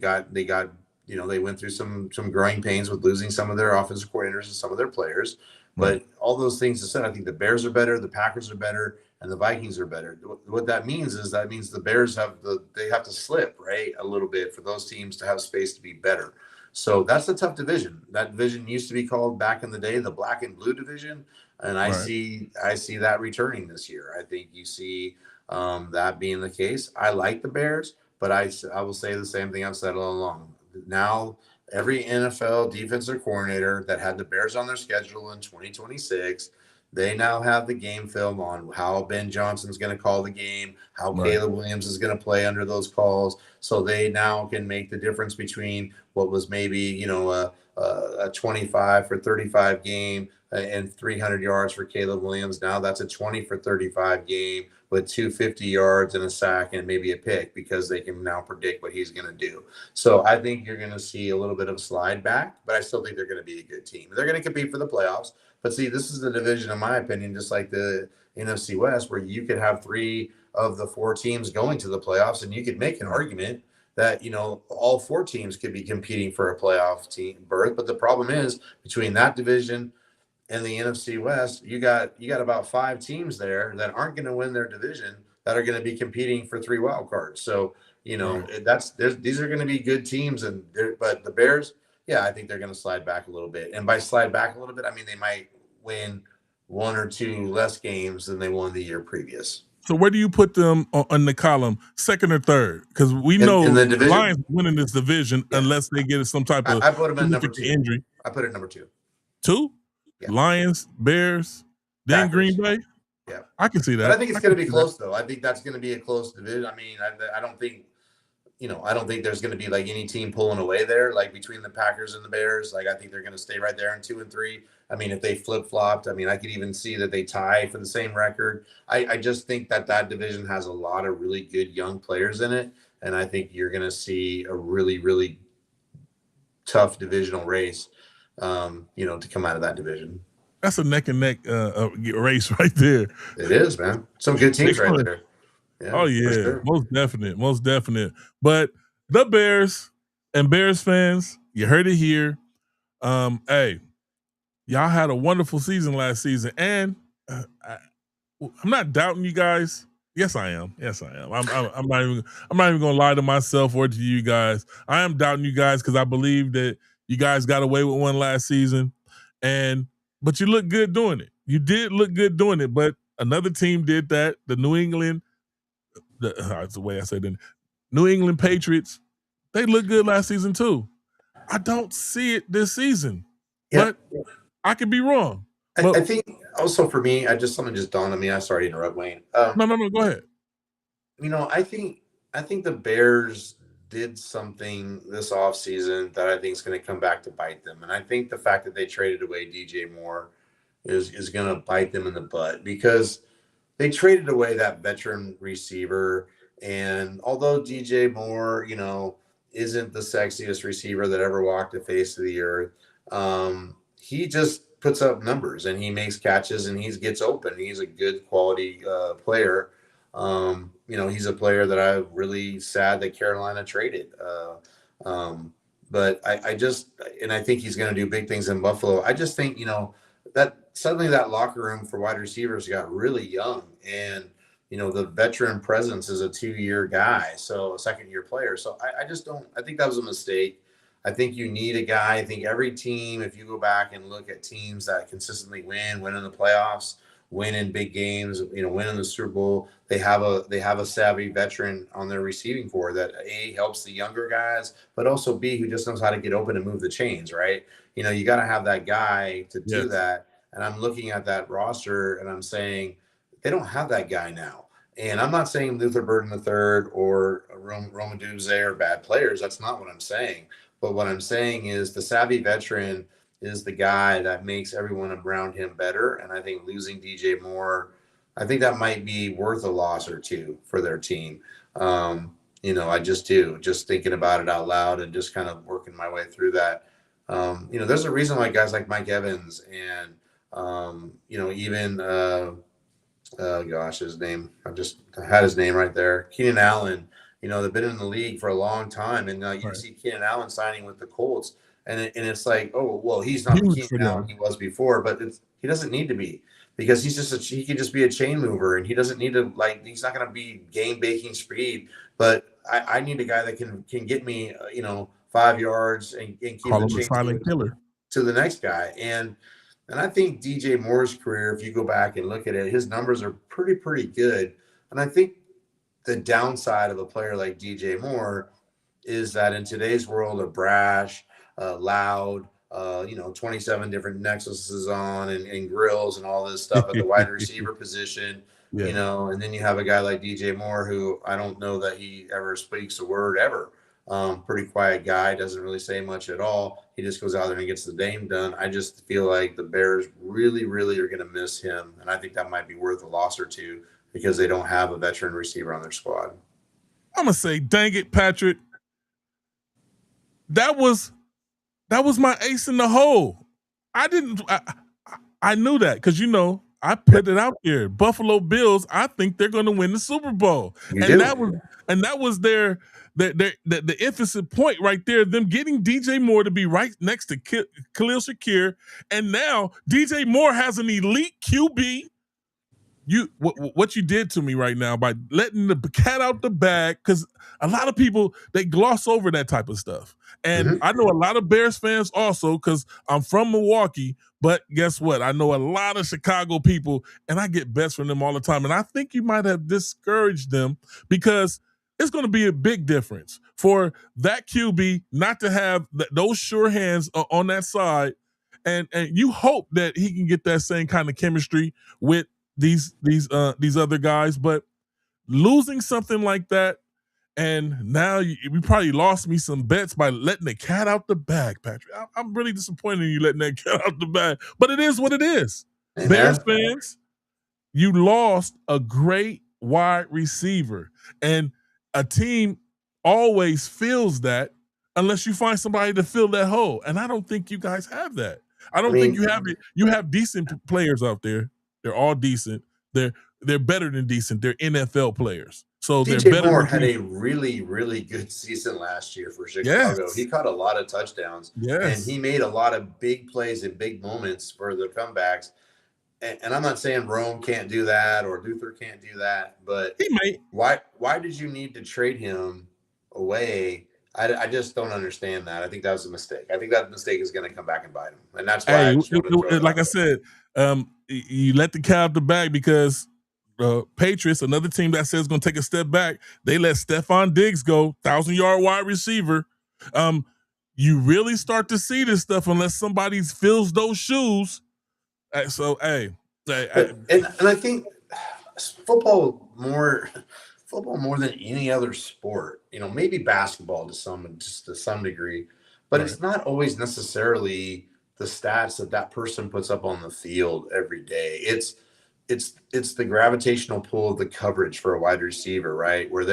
went through some growing pains with losing some of their offensive coordinators and some of their players. But all those things aside, I think the Bears are better, the Packers are better, and the Vikings are better. What that means is the Bears have to slip, right, a little bit for those teams to have space to be better. So that's a tough division. That division used to be called back in the day the black and blue division, and I see that returning this year. I think you see that being the case. I like the Bears, but I will say the same thing I've said all along. Now every NFL defensive coordinator that had the Bears on their schedule in 2026, they now have the game film on how Ben Johnson's going to call the game, how Caleb Williams is going to play under those calls. So they now can make the difference between what was maybe, a 25 for 35 game and 300 yards for Caleb Williams. Now that's a 20 for 35 game with 250 yards and a sack and maybe a pick because they can now predict what he's going to do. So I think you're going to see a little bit of slide back, but I still think they're going to be a good team. They're going to compete for the playoffs. But see, this is the division, in my opinion, just like the NFC West, where you could have 3 of the 4 teams going to the playoffs, and you could make an argument that, all 4 teams could be competing for a playoff team berth. But the problem is between that division and the NFC West, you got about 5 teams there that aren't going to win their division that are going to be competing for 3 wild cards. So, these are going to be good teams, but the Bears, yeah, I think they're going to slide back a little bit. And by slide back a little bit, I mean they might win 1 or 2 less games than they won the year previous. So where do you put them on the column, second or third? Because we know in the the division? Lions winning this division unless they get some type of I put them at number 2 injury. I put it number 2. 2? Yeah. Lions, Bears, then Packers. Green Bay. Yeah, I can see that. but I think it's going to be close, though. I think that's going to be a close division. I mean, I don't think, I don't think there's going to be like any team pulling away there, like between the Packers and the Bears. Like I think they're going to stay right there in 2 and 3. I mean, if they flip-flopped, I mean, I could even see that they tie for the same record. I just think that division has a lot of really good young players in it, and I think you're going to see a really, really tough divisional race, to come out of that division. That's a neck and neck race right there. It is, man. Some good teams right there. Yeah, oh yeah, sure. Most definite. But the Bears and Bears fans, you heard it here. Hey, y'all had a wonderful season last season, and I'm not doubting you guys. Yes, I am. I'm not even gonna lie to myself or to you guys. I am doubting you guys because I believe that you guys got away with one last season, but you look good doing it. You did look good doing it, but another team did that. The New England. That's the way I said it. New England Patriots, they look good last season too. I don't see it this season, but I could be wrong. I think also for me, something just dawned on me. I'm sorry to interrupt, Wayne. No, go ahead. I think the Bears did something this offseason that I think is going to come back to bite them, and I think the fact that they traded away DJ Moore is going to bite them in the butt because they traded away that veteran receiver. And although DJ Moore, isn't the sexiest receiver that ever walked the face of the earth, he just puts up numbers and he makes catches and he gets open. He's a good quality player. He's a player that I'm really sad that Carolina traded. But I think he's going to do big things in Buffalo. I just think, that suddenly that locker room for wide receivers got really young, and the veteran presence is a 2-year guy, so a second-year player. So I think that was a mistake. I think you need a guy. I think every team, if you go back and look at teams that consistently win in the playoffs, win in big games, win in the Super Bowl, they have a savvy veteran on their receiving corps that A, helps the younger guys, but also B, who just knows how to get open and move the chains, right? You got to have that guy to do that. And I'm looking at that roster and I'm saying they don't have that guy now. And I'm not saying Luther Burden III or Roman Duze are bad players. That's not what I'm saying. But what I'm saying is the savvy veteran is the guy that makes everyone around him better. And I think losing DJ Moore, I think that might be worth a loss or 2 for their team. I just do. Just thinking about it out loud and just kind of working my way through that. There's a reason why guys like Mike Evans and, even, his name, I just had his name right there. Keenan Allen, they've been in the league for a long time. And you see Keenan Allen signing with the Colts. And it's like, oh, well, he's not the Keenan Allen he was before, but he doesn't need to be because he can just be a chain mover and he doesn't need to, he's not going to be game baking speed. But I need a guy that can get me, 5 yards and keep the silent killer to the next guy. And I think DJ Moore's career, if you go back and look at it, his numbers are pretty good. And I think the downside of a player like DJ Moore is that in today's world of brash, loud, 27 different Nexuses on and grills and all this stuff at the wide receiver position, and then you have a guy like DJ Moore who I don't know that he ever speaks a word ever. Pretty quiet guy, doesn't really say much at all. He just goes out there and gets the game done. I just feel like the Bears really, really are going to miss him, and I think that might be worth a loss or two because they don't have a veteran receiver on their squad. I'm gonna say, dang it, Patrick. That was my ace in the hole. I knew that because I put it out there. Buffalo Bills, I think they're going to win the Super Bowl, that was their the emphasis point right there. Them getting DJ Moore to be right next to Khalil Shakir, and now DJ Moore has an elite QB. What you did to me right now by letting the cat out the bag, because a lot of people, they gloss over that type of stuff. And I know a lot of Bears fans also, because I'm from Milwaukee, but guess what? I know a lot of Chicago people, and I get bets from them all the time. And I think you might have discouraged them because it's going to be a big difference for that QB not to have those sure hands on that side. And you hope that he can get that same kind of chemistry with these other guys, but losing something like that, and now we probably lost me some bets by letting the cat out the bag, Patrick. I'm really disappointed in you letting that cat out the bag, but it is what it is. Amen. Bears fans, you lost a great wide receiver, and a team always feels that unless you find somebody to fill that hole, and I don't think you guys have that. I think you have it. You have decent players out there. They're all decent. They're better than decent. They're NFL players. So DJ they're better. Moore had a really, really good season last year for Chicago. Yes. He caught a lot of touchdowns. Yes. And he made a lot of big plays and big moments for the comebacks. And I'm not saying Rome can't do that or Luther can't do that, but he might. Why did you need to trade him away? I just don't understand that. I think that was a mistake. I think that mistake is going to come back and bite him. And that's why like I said, you let the cat out the bag because Patriots, another team that says going to take a step back, they let Stephon Diggs go, 1,000-yard wide receiver. You really start to see this stuff unless somebody fills those shoes. So, and I think football more than any other sport, maybe basketball to some degree, but It's not always necessarily the stats that person puts up on the field every day. It's the gravitational pull of the coverage for a wide receiver, right? Where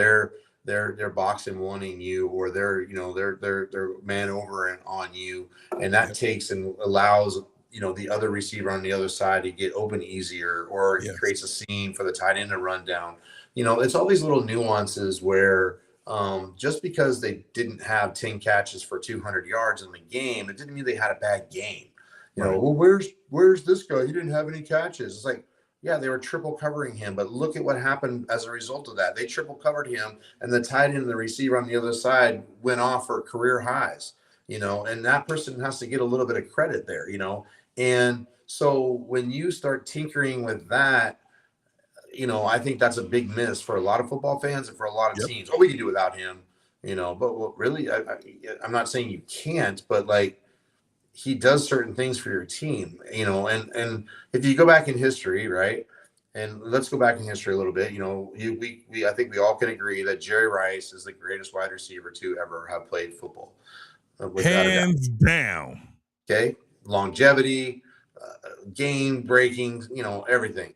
they're boxing wanting you, or they're man over and on you, and that takes and allows the other receiver on the other side to get open easier, or it creates a seam for the tight end to run down. It's all these little nuances where just because they didn't have 10 catches for 200 yards in the game, it didn't mean they had a bad game. Well, where's this guy? He didn't have any catches. It's like, yeah, they were triple covering him, but look at what happened as a result of that. They triple covered him, and the tight end and the receiver on the other side went off for career highs, and that person has to get a little bit of credit there, And so when you start tinkering with that, I think that's a big miss for a lot of football fans and for a lot of teams. Oh, we can do without him, but really, I'm not saying you can't, but like, he does certain things for your team, and if you go back in history, right? And let's go back in history a little bit. I think we all can agree that Jerry Rice is the greatest wide receiver to ever have played football. Hands down. Okay. Longevity, game breaking, everything.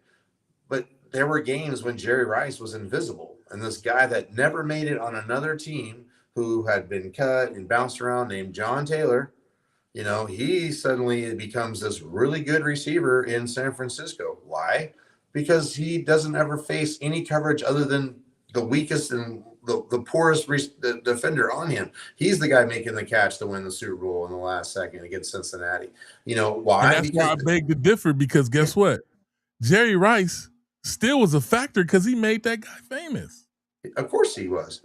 But there were games when Jerry Rice was invisible, and this guy that never made it on another team, who had been cut and bounced around, named John Taylor, he suddenly becomes this really good receiver in San Francisco. Why? Because he doesn't ever face any coverage other than the weakest and the poorest defender on him. He's the guy making the catch to win the Super Bowl in the last second against Cincinnati. Why? And that's why I beg to differ, because guess what? Jerry Rice still was a factor because he made that guy famous. Of course he was.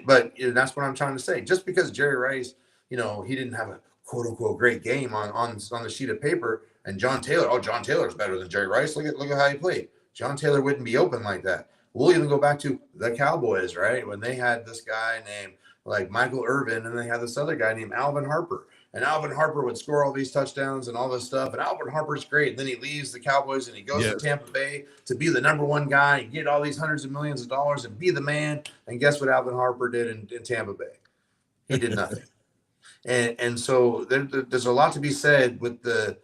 But that's what I'm trying to say. Just because Jerry Rice, he didn't have a quote unquote great game on the sheet of paper, and John Taylor's better than Jerry Rice. Look at how he played. John Taylor wouldn't be open like that. We'll even go back to the Cowboys, right? When they had this guy named like Michael Irvin, and they had this other guy named Alvin Harper. And Alvin Harper would score all these touchdowns and all this stuff. And Alvin Harper's great. And then he leaves the Cowboys and he goes to Tampa Bay to be the number one guy and get all these hundreds of millions of dollars and be the man. And guess what Alvin Harper did in Tampa Bay? He did nothing. And so there's a lot to be said with the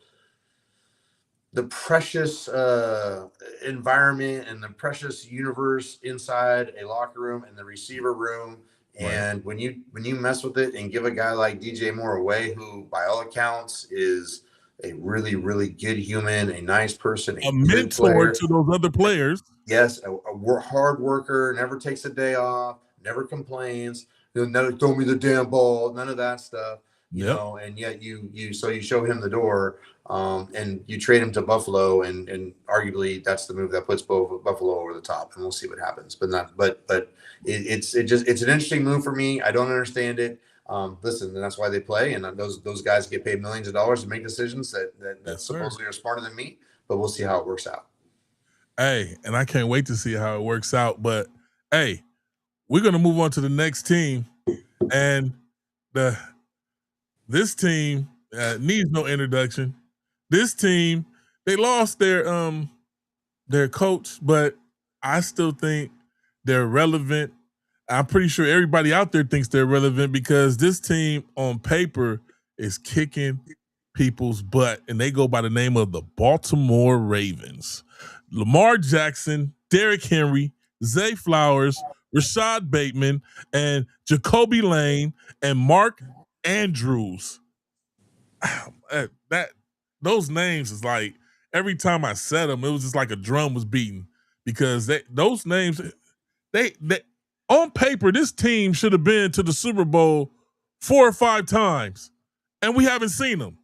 precious environment and the precious universe inside a locker room and the receiver room. And when you mess with it and give a guy like DJ Moore away, who by all accounts is a really, really good human, a nice person, a mentor to those other players. Yes, a hard worker, never takes a day off, never complains. He'll never throw me the damn ball, none of that stuff. You know, and yet you show him the door, and you trade him to Buffalo, and arguably that's the move that puts Buffalo over the top, and we'll see what happens. But it's an interesting move for me. I don't understand it. Listen, and that's why they play, and those guys get paid millions of dollars to make decisions that supposedly are smarter than me. But we'll see how it works out. Hey, and I can't wait to see how it works out. But hey, we're gonna move on to the next team, and this team needs no introduction. This team, they lost their coach, but I still think they're relevant. I'm pretty sure everybody out there thinks they're relevant because this team on paper is kicking people's butt, and they go by the name of the Baltimore Ravens. Lamar Jackson, Derrick Henry, Zay Flowers, Rashad Bateman, and Jacoby Lane, and Mark Andrews. Those names is like every time I said them, it was just like a drum was beating because those names, they on paper, this team should have been to the Super Bowl 4 or 5 times, and we haven't seen them.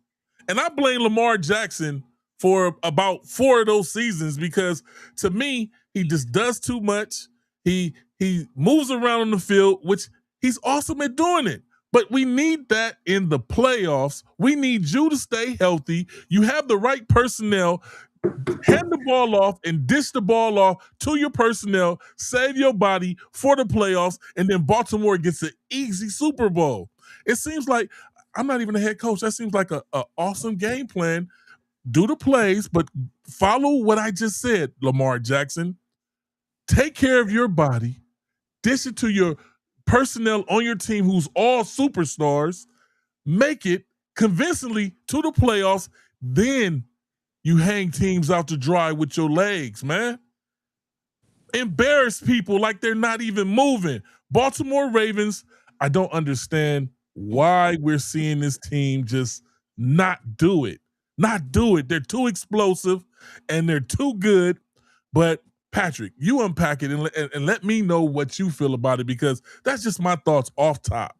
And I blame Lamar Jackson for about 4 of those seasons because to me, he just does too much. He moves around on the field, which he's awesome at doing it. But we need that in the playoffs. We need you to stay healthy. You have the right personnel. Hand the ball off and dish the ball off to your personnel. Save your body for the playoffs, and then Baltimore gets an easy Super Bowl. It seems like I'm not even a head coach. That seems like an awesome game plan. Do the plays, but follow what I just said, Lamar Jackson. Take care of your body. Dish it to your personnel on your team who's all superstars. Make it convincingly to the playoffs. Then you hang teams out to dry with your legs, man. Embarrass people like they're not even moving. Baltimore Ravens, I don't understand why we're seeing this team just not do it. Not do it. They're too explosive and they're too good. But Patrick, you unpack it and let me know what you feel about it because that's just my thoughts off top.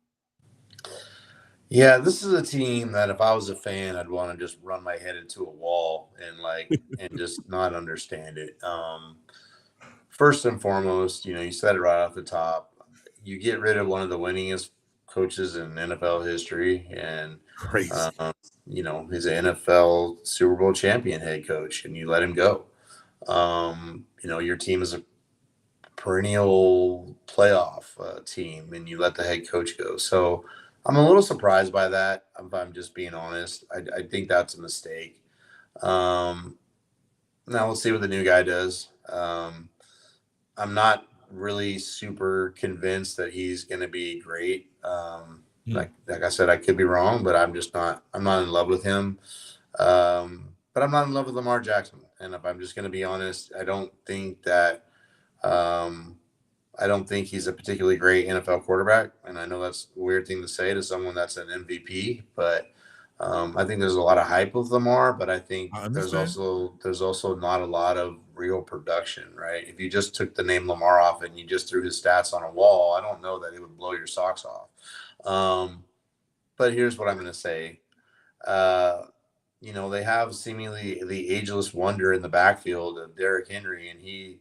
Yeah, this is a team that if I was a fan, I'd want to just run my head into a wall and just not understand it. First and foremost, you said it right off the top. You get rid of one of the winningest coaches in NFL history, and crazy. He's an NFL Super Bowl champion head coach, and you let him go. Your team is a perennial playoff team, and you let the head coach go. So I'm a little surprised by that, if I'm just being honest. I think that's a mistake. Now we'll see what the new guy does. I'm not really super convinced that he's going to be great. Like I said, I could be wrong, but I'm not in love with him. But I'm not in love with Lamar Jackson. And if I'm just going to be honest, I don't think he's a particularly great NFL quarterback. And I know that's a weird thing to say to someone that's an MVP, but I think there's a lot of hype with Lamar, but I think there's also not a lot of real production, right? If you just took the name Lamar off and you just threw his stats on a wall, I don't know that it would blow your socks off. But here's what I'm going to say. They have seemingly the ageless wonder in the backfield of Derrick Henry, and he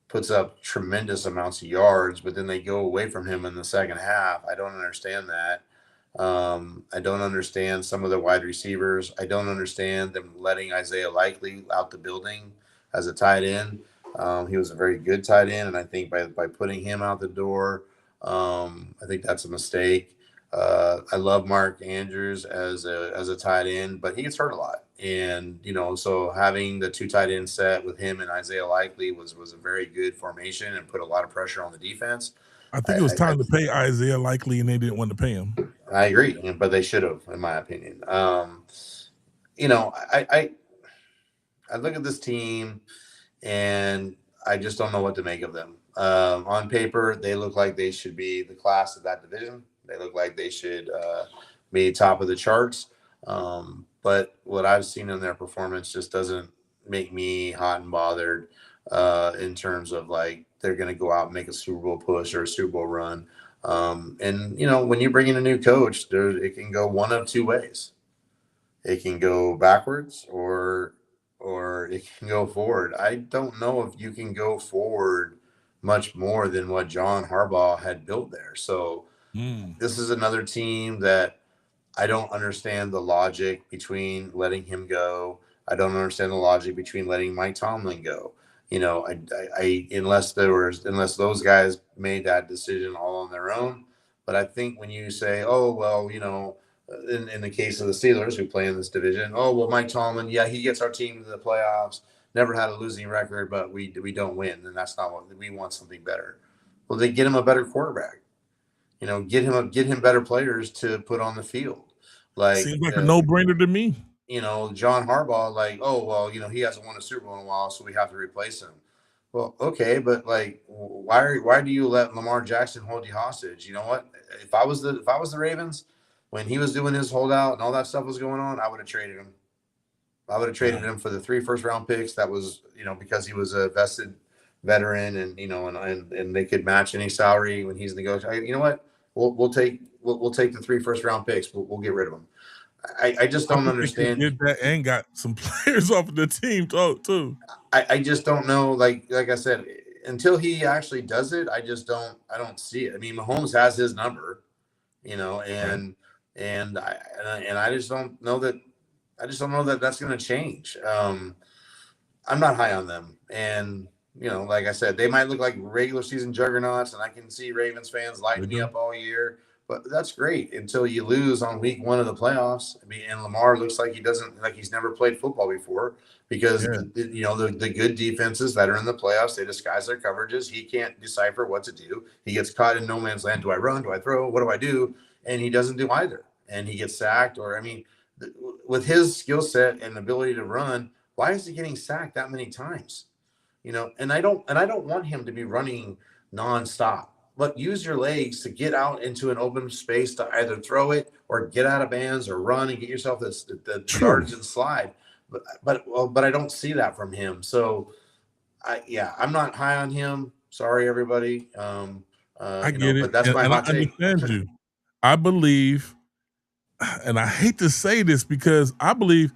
puts up tremendous amounts of yards, but then they go away from him in the second half. I don't understand that. I don't understand some of the wide receivers. I don't understand them letting Isaiah Likely out the building as a tight end. He was a very good tight end, and I think by putting him out the door, I think that's a mistake. I love Mark Andrews as a tight end, but he gets hurt a lot. And, so having the 2 tight end set with him and Isaiah Likely was a very good formation and put a lot of pressure on the defense. I think it was time to pay Isaiah Likely, and they didn't want to pay him. I agree, but they should have, in my opinion. You know, I look at this team, and I just don't know what to make of them. On paper, they look like they should be the class of that division. They look like they should be top of the charts. But what I've seen in their performance just doesn't make me hot and bothered in terms of like they're going to go out and make a Super Bowl push or a Super Bowl run. And, you know, when you bring in a new coach, it can go one of two ways. It can go backwards or it can go forward. I don't know if you can go forward much more than what John Harbaugh had built there. So this is another team that I don't understand the logic between letting him go. I don't understand the logic between letting Mike Tomlin go. You know, unless those guys made that decision all on their own. But I think when you say, oh, well, you know, in the case of the Steelers who play in this division, oh, well, Mike Tomlin, yeah, he gets our team to the playoffs, never had a losing record, but we don't win. And that's not what we want, something better. Well, they get him a better quarterback, you know, get him better players to put on the field. Like, seems like a no-brainer to me. You know, John Harbaugh, like, oh, well, you know, he hasn't won a Super Bowl in a while, so we have to replace him. Well, okay, but like, why do you let Lamar Jackson hold you hostage? You know what? If I was the Ravens, when he was doing his holdout and all that stuff was going on, I would have traded him. I would have traded him for the 3 first-round picks. That was, you know, because he was a vested veteran, and you know, and they could match any salary when he's negotiating. You know what? We'll take the 3 first-round picks. We'll get rid of them. I just don't understand. Did that and got some players off of the team too. I just don't know. Like I said, until he actually does it, I don't see it. I mean, Mahomes has his number, you know, and I just don't know that. I just don't know that that's going to change. I'm not high on them, and you know, like I said, they might look like regular season juggernauts, and I can see Ravens fans lighting me up all year. But that's great until you lose on week 1 of the playoffs. I mean, and Lamar looks like he's never played football before because the good defenses that are in the playoffs, they disguise their coverages. He can't decipher what to do. He gets caught in no man's land. Do I run? Do I throw? What do I do? And he doesn't do either. And he gets sacked. Or I mean, with his skill set and ability to run, why is he getting sacked that many times? You know, and I don't want him to be running nonstop. But use your legs to get out into an open space to either throw it or get out of bands or run and get yourself the yards and slide. But I don't see that from him. So I'm not high on him. Sorry, everybody. I get it, but that's my hot take. I understand you. I believe, and I hate to say this because I believe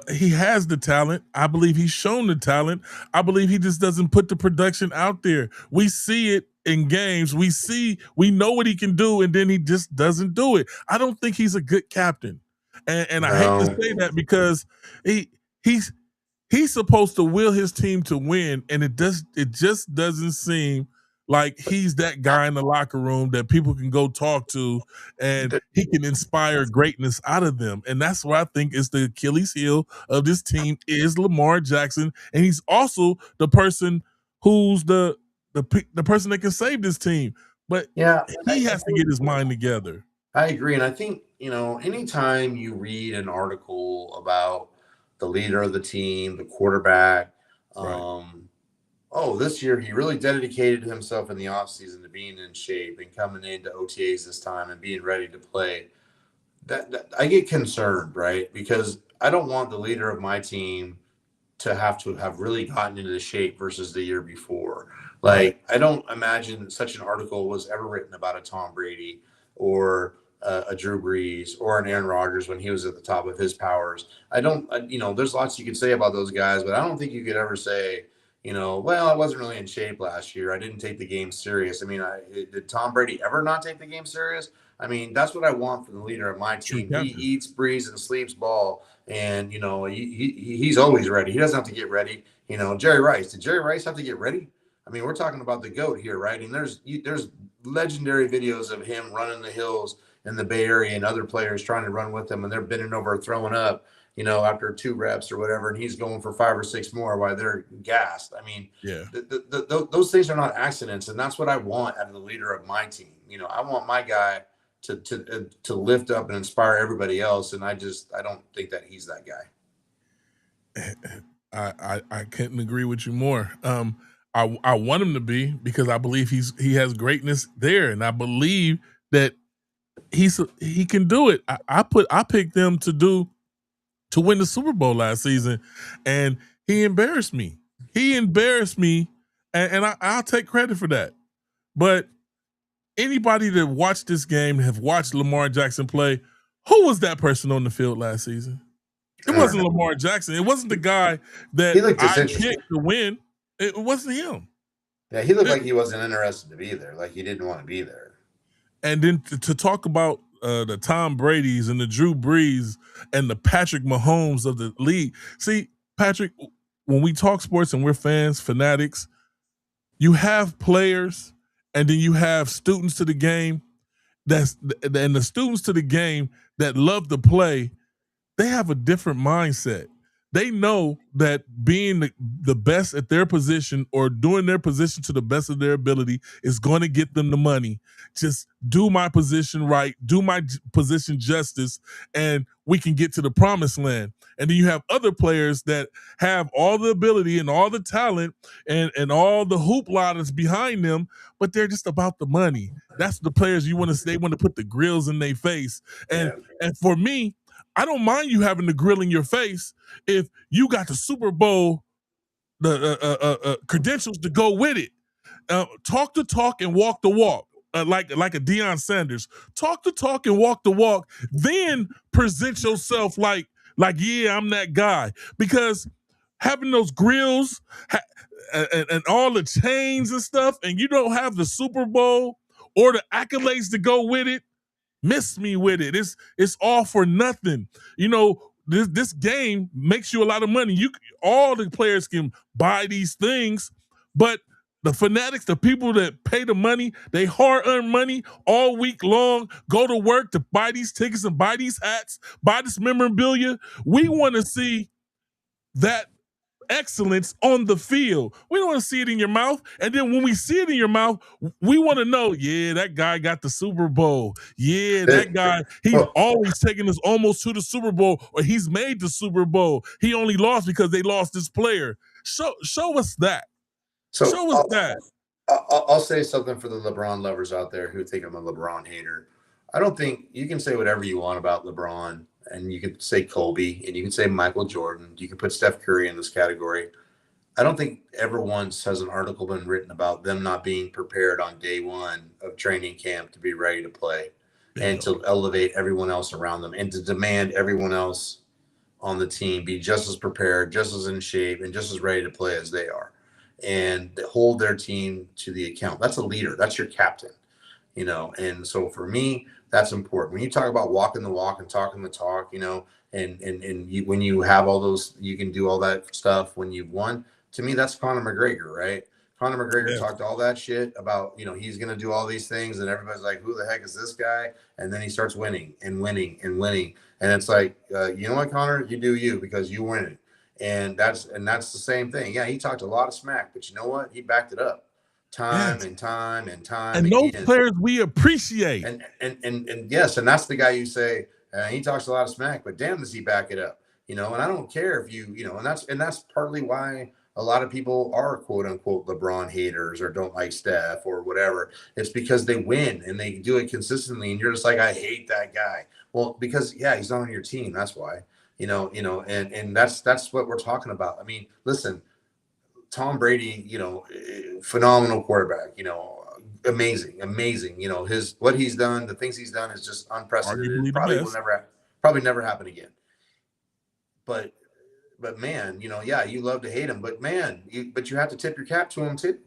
he has the talent. I believe he's shown the talent. I believe he just doesn't put the production out there. We see it in games. We know what he can do, and then he just doesn't do it. I don't think he's a good captain. And I hate to say that because he's supposed to will his team to win, and it just doesn't seem like he's that guy in the locker room that people can go talk to, and he can inspire greatness out of them. And that's what I think is the Achilles heel of this team is Lamar Jackson, and he's also the person who's the person that can save this team. But he has to get his mind together. I agree, and I think, you know, anytime you read an article about the leader of the team, the quarterback, this year he really dedicated himself in the offseason to being in shape and coming into OTAs this time and being ready to play. That I get concerned, right? Because I don't want the leader of my team to have really gotten into the shape versus the year before. Like, I don't imagine such an article was ever written about a Tom Brady or a Drew Brees or an Aaron Rodgers when he was at the top of his powers. There's lots you could say about those guys, but I don't think you could ever say, you know, well, I wasn't really in shape last year. I didn't take the game serious. I mean, did Tom Brady ever not take the game serious? I mean, that's what I want from the leader of my team. He eats, breathes, and sleeps ball, and you know, he's always ready. He doesn't have to get ready. You know, Jerry Rice. Did Jerry Rice have to get ready? I mean, we're talking about the GOAT here, right? And there's legendary videos of him running the hills in the Bay Area and other players trying to run with him, and they're bending over, throwing up, after 2 reps or whatever, and he's going for 5 or 6 more while they're gassed. I mean, Yeah. Those things are not accidents, and that's what I want out of the leader of my team. I want my guy to lift up and inspire everybody else, and I don't think that he's that guy. I couldn't agree with you more. I want him to be, because I believe he has greatness there, and I believe that he can do it. I picked them to win the Super Bowl last season, and he embarrassed me. And I'll take credit for that. But anybody that watched this game, have watched Lamar Jackson play, who was that person on the field last season? It wasn't Lamar Jackson. It wasn't the guy that I picked to win. It wasn't him. Yeah, he looked like he wasn't interested to be there, like he didn't want to be there. And then to talk about the Tom Brady's and the Drew Brees and the Patrick Mahomes of the league. See, Patrick, when we talk sports and we're fanatics, you have players and then you have students to the game. And the students to the game that love to play, they have a different mindset. They know that being the best at their position or doing their position to the best of their ability is going to get them the money. Just do my position right, do my position justice, and we can get to the promised land. And then you have other players that have all the ability and all the talent and all the hoopla that's behind them, but they're just about the money. That's the players you want to. They want to put the grills in their face. And for me, I don't mind you having the grill in your face if you got the Super Bowl, the credentials to go with it. Talk the talk and walk the walk, like a Deion Sanders. Talk the talk and walk the walk. Then present yourself like yeah, I'm that guy. Because having those grills and all the chains and stuff, and you don't have the Super Bowl or the accolades to go with it, miss me with it. It's all for nothing. This game makes you a lot of money. All the players can buy these things, but the fanatics, the people that pay the money, they hard-earned money all week long, go to work to buy these tickets and buy these hats, buy this memorabilia. We want to see that excellence on the field. We don't want to see it in your mouth. And then when we see it in your mouth, we want to know, yeah, that guy got the Super Bowl. Yeah, that guy, he's always taking us almost to the Super Bowl, or he's made the Super Bowl. He only lost because they lost this player. Show us that. Show us that. I'll say something for the LeBron lovers out there who think I'm a LeBron hater. I don't think you can say whatever you want about LeBron, and you could say Kobe, and you can say Michael Jordan. You can put Steph Curry in this category. I don't think ever once has an article been written about them not being prepared on day one of training camp to be ready to play and to elevate everyone else around them and to demand everyone else on the team be just as prepared, just as in shape, and just as ready to play as they are, and hold their team to the account. That's a leader. That's your captain, And so for me, that's important. When you talk about walking the walk and talking the talk, and when you have all those, you can do all that stuff when you've won. To me, that's Conor McGregor, right? Conor McGregor talked all that shit about, he's going to do all these things, and everybody's like, who the heck is this guy? And then he starts winning and winning and winning. And it's like, you know what, Conor? You do you, because you win it. And that's the same thing. Yeah, he talked a lot of smack, but you know what? He backed it up time and time and time. And those players we appreciate. And yes, and that's the guy you say, he talks a lot of smack, but damn, does he back it up? And I don't care if and that's partly why a lot of people are quote unquote LeBron haters or don't like Steph or whatever. It's because they win and they do it consistently, and you're just like, I hate that guy. Well, because he's not on your team. That's why. And that's what we're talking about. I mean, listen, Tom Brady, phenomenal quarterback, amazing. What he's done, the things he's done is just unprecedented. Probably never happen again. But man, you love to hate him, but man, you have to tip your cap to him too.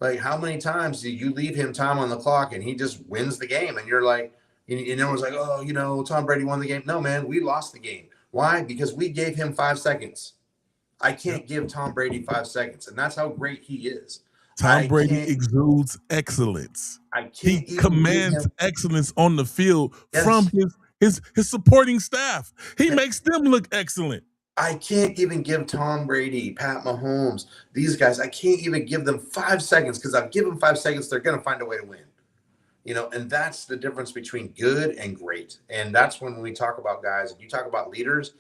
Like, how many times do you leave him time on the clock and he just wins the game, and you're like, and everyone's like, oh, Tom Brady won the game. No, man, we lost the game. Why? Because we gave him 5 seconds. I can't give Tom Brady 5 seconds, and that's how great he is. Tom Brady exudes excellence. He commands excellence on the field from his supporting staff. He makes them look excellent. I can't even give Tom Brady, Pat Mahomes, these guys, I can't even give them 5 seconds, because I've given 5 seconds, they're going to find a way to win. And that's the difference between good and great. And that's when we talk about guys, and you talk about leaders,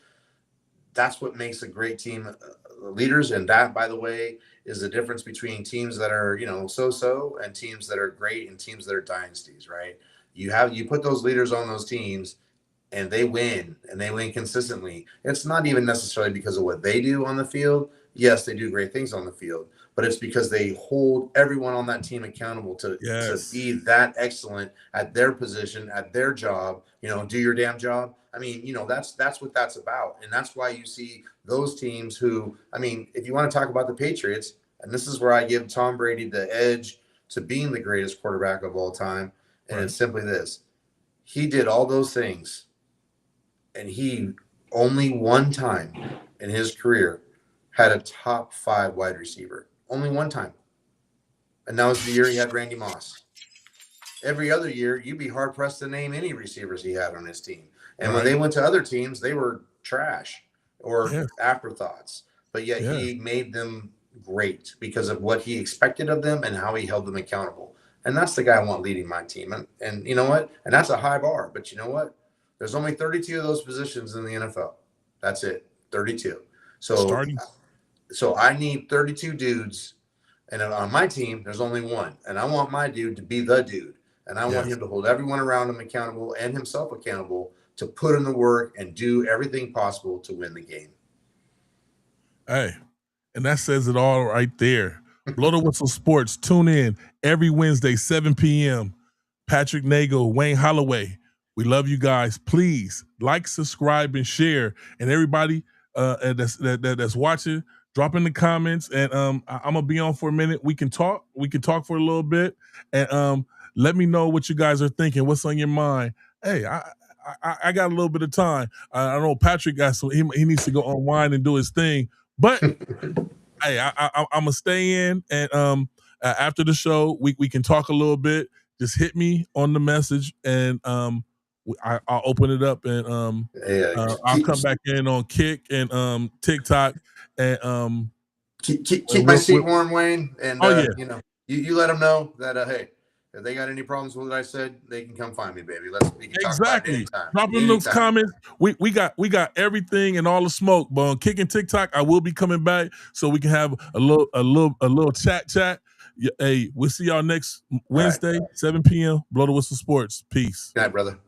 that's what makes a great team leaders. And that, by the way, is the difference between teams that are, so-so, and teams that are great, and teams that are dynasties, right? You put those leaders on those teams, and they win, and they win consistently. It's not even necessarily because of what they do on the field. Yes, they do great things on the field, but it's because they hold everyone on that team accountable to be that excellent at their position, at their job. Do your damn job. I mean, that's what that's about. And that's why you see those teams who, if you want to talk about the Patriots, and this is where I give Tom Brady the edge to being the greatest quarterback of all time. And It's simply this: he did all those things, and he only one time in his career had a top 5 wide receiver. Only one time. And that was the year he had Randy Moss. Every other year, you'd be hard-pressed to name any receivers he had on his team. And when they went to other teams, they were trash or afterthoughts. But yet he made them great because of what he expected of them and how he held them accountable. And that's the guy I want leading my team. And you know what? And that's a high bar. But you know what? There's only 32 of those positions in the NFL. That's it. 32. So I need 32 dudes. And on my team, there's only one. And I want my dude to be the dude. And I want him to hold everyone around him accountable and himself accountable to put in the work and do everything possible to win the game. Hey, and that says it all right there. Blow the Whistle Sports. Tune in every Wednesday, 7 p.m. Patrick Nagle, Wayne Holloway. We love you guys. Please like, subscribe, and share. And everybody that's watching, drop in the comments. And I'm gonna be on for a minute. We can talk. We can talk for a little bit. And let me know what you guys are thinking. What's on your mind? Hey, I got a little bit of time. I know Patrick got so he needs to go unwind and do his thing. But hey, I'm gonna stay in, and after the show, we can talk a little bit. Just hit me on the message, and I'll open it up, and I'll come back in on Kick and TikTok, and keep my seat warm, Wayne. And you let them know that hey, if they got any problems with what I said, they can come find me, baby. We can talk about it anytime. Drop in those comments. We got everything and all the smoke. But on Kick and TikTok, I will be coming back so we can have a little chat. Hey, we'll see y'all next Wednesday, 7 p.m. Blow the Whistle Sports. Peace. Good night, brother.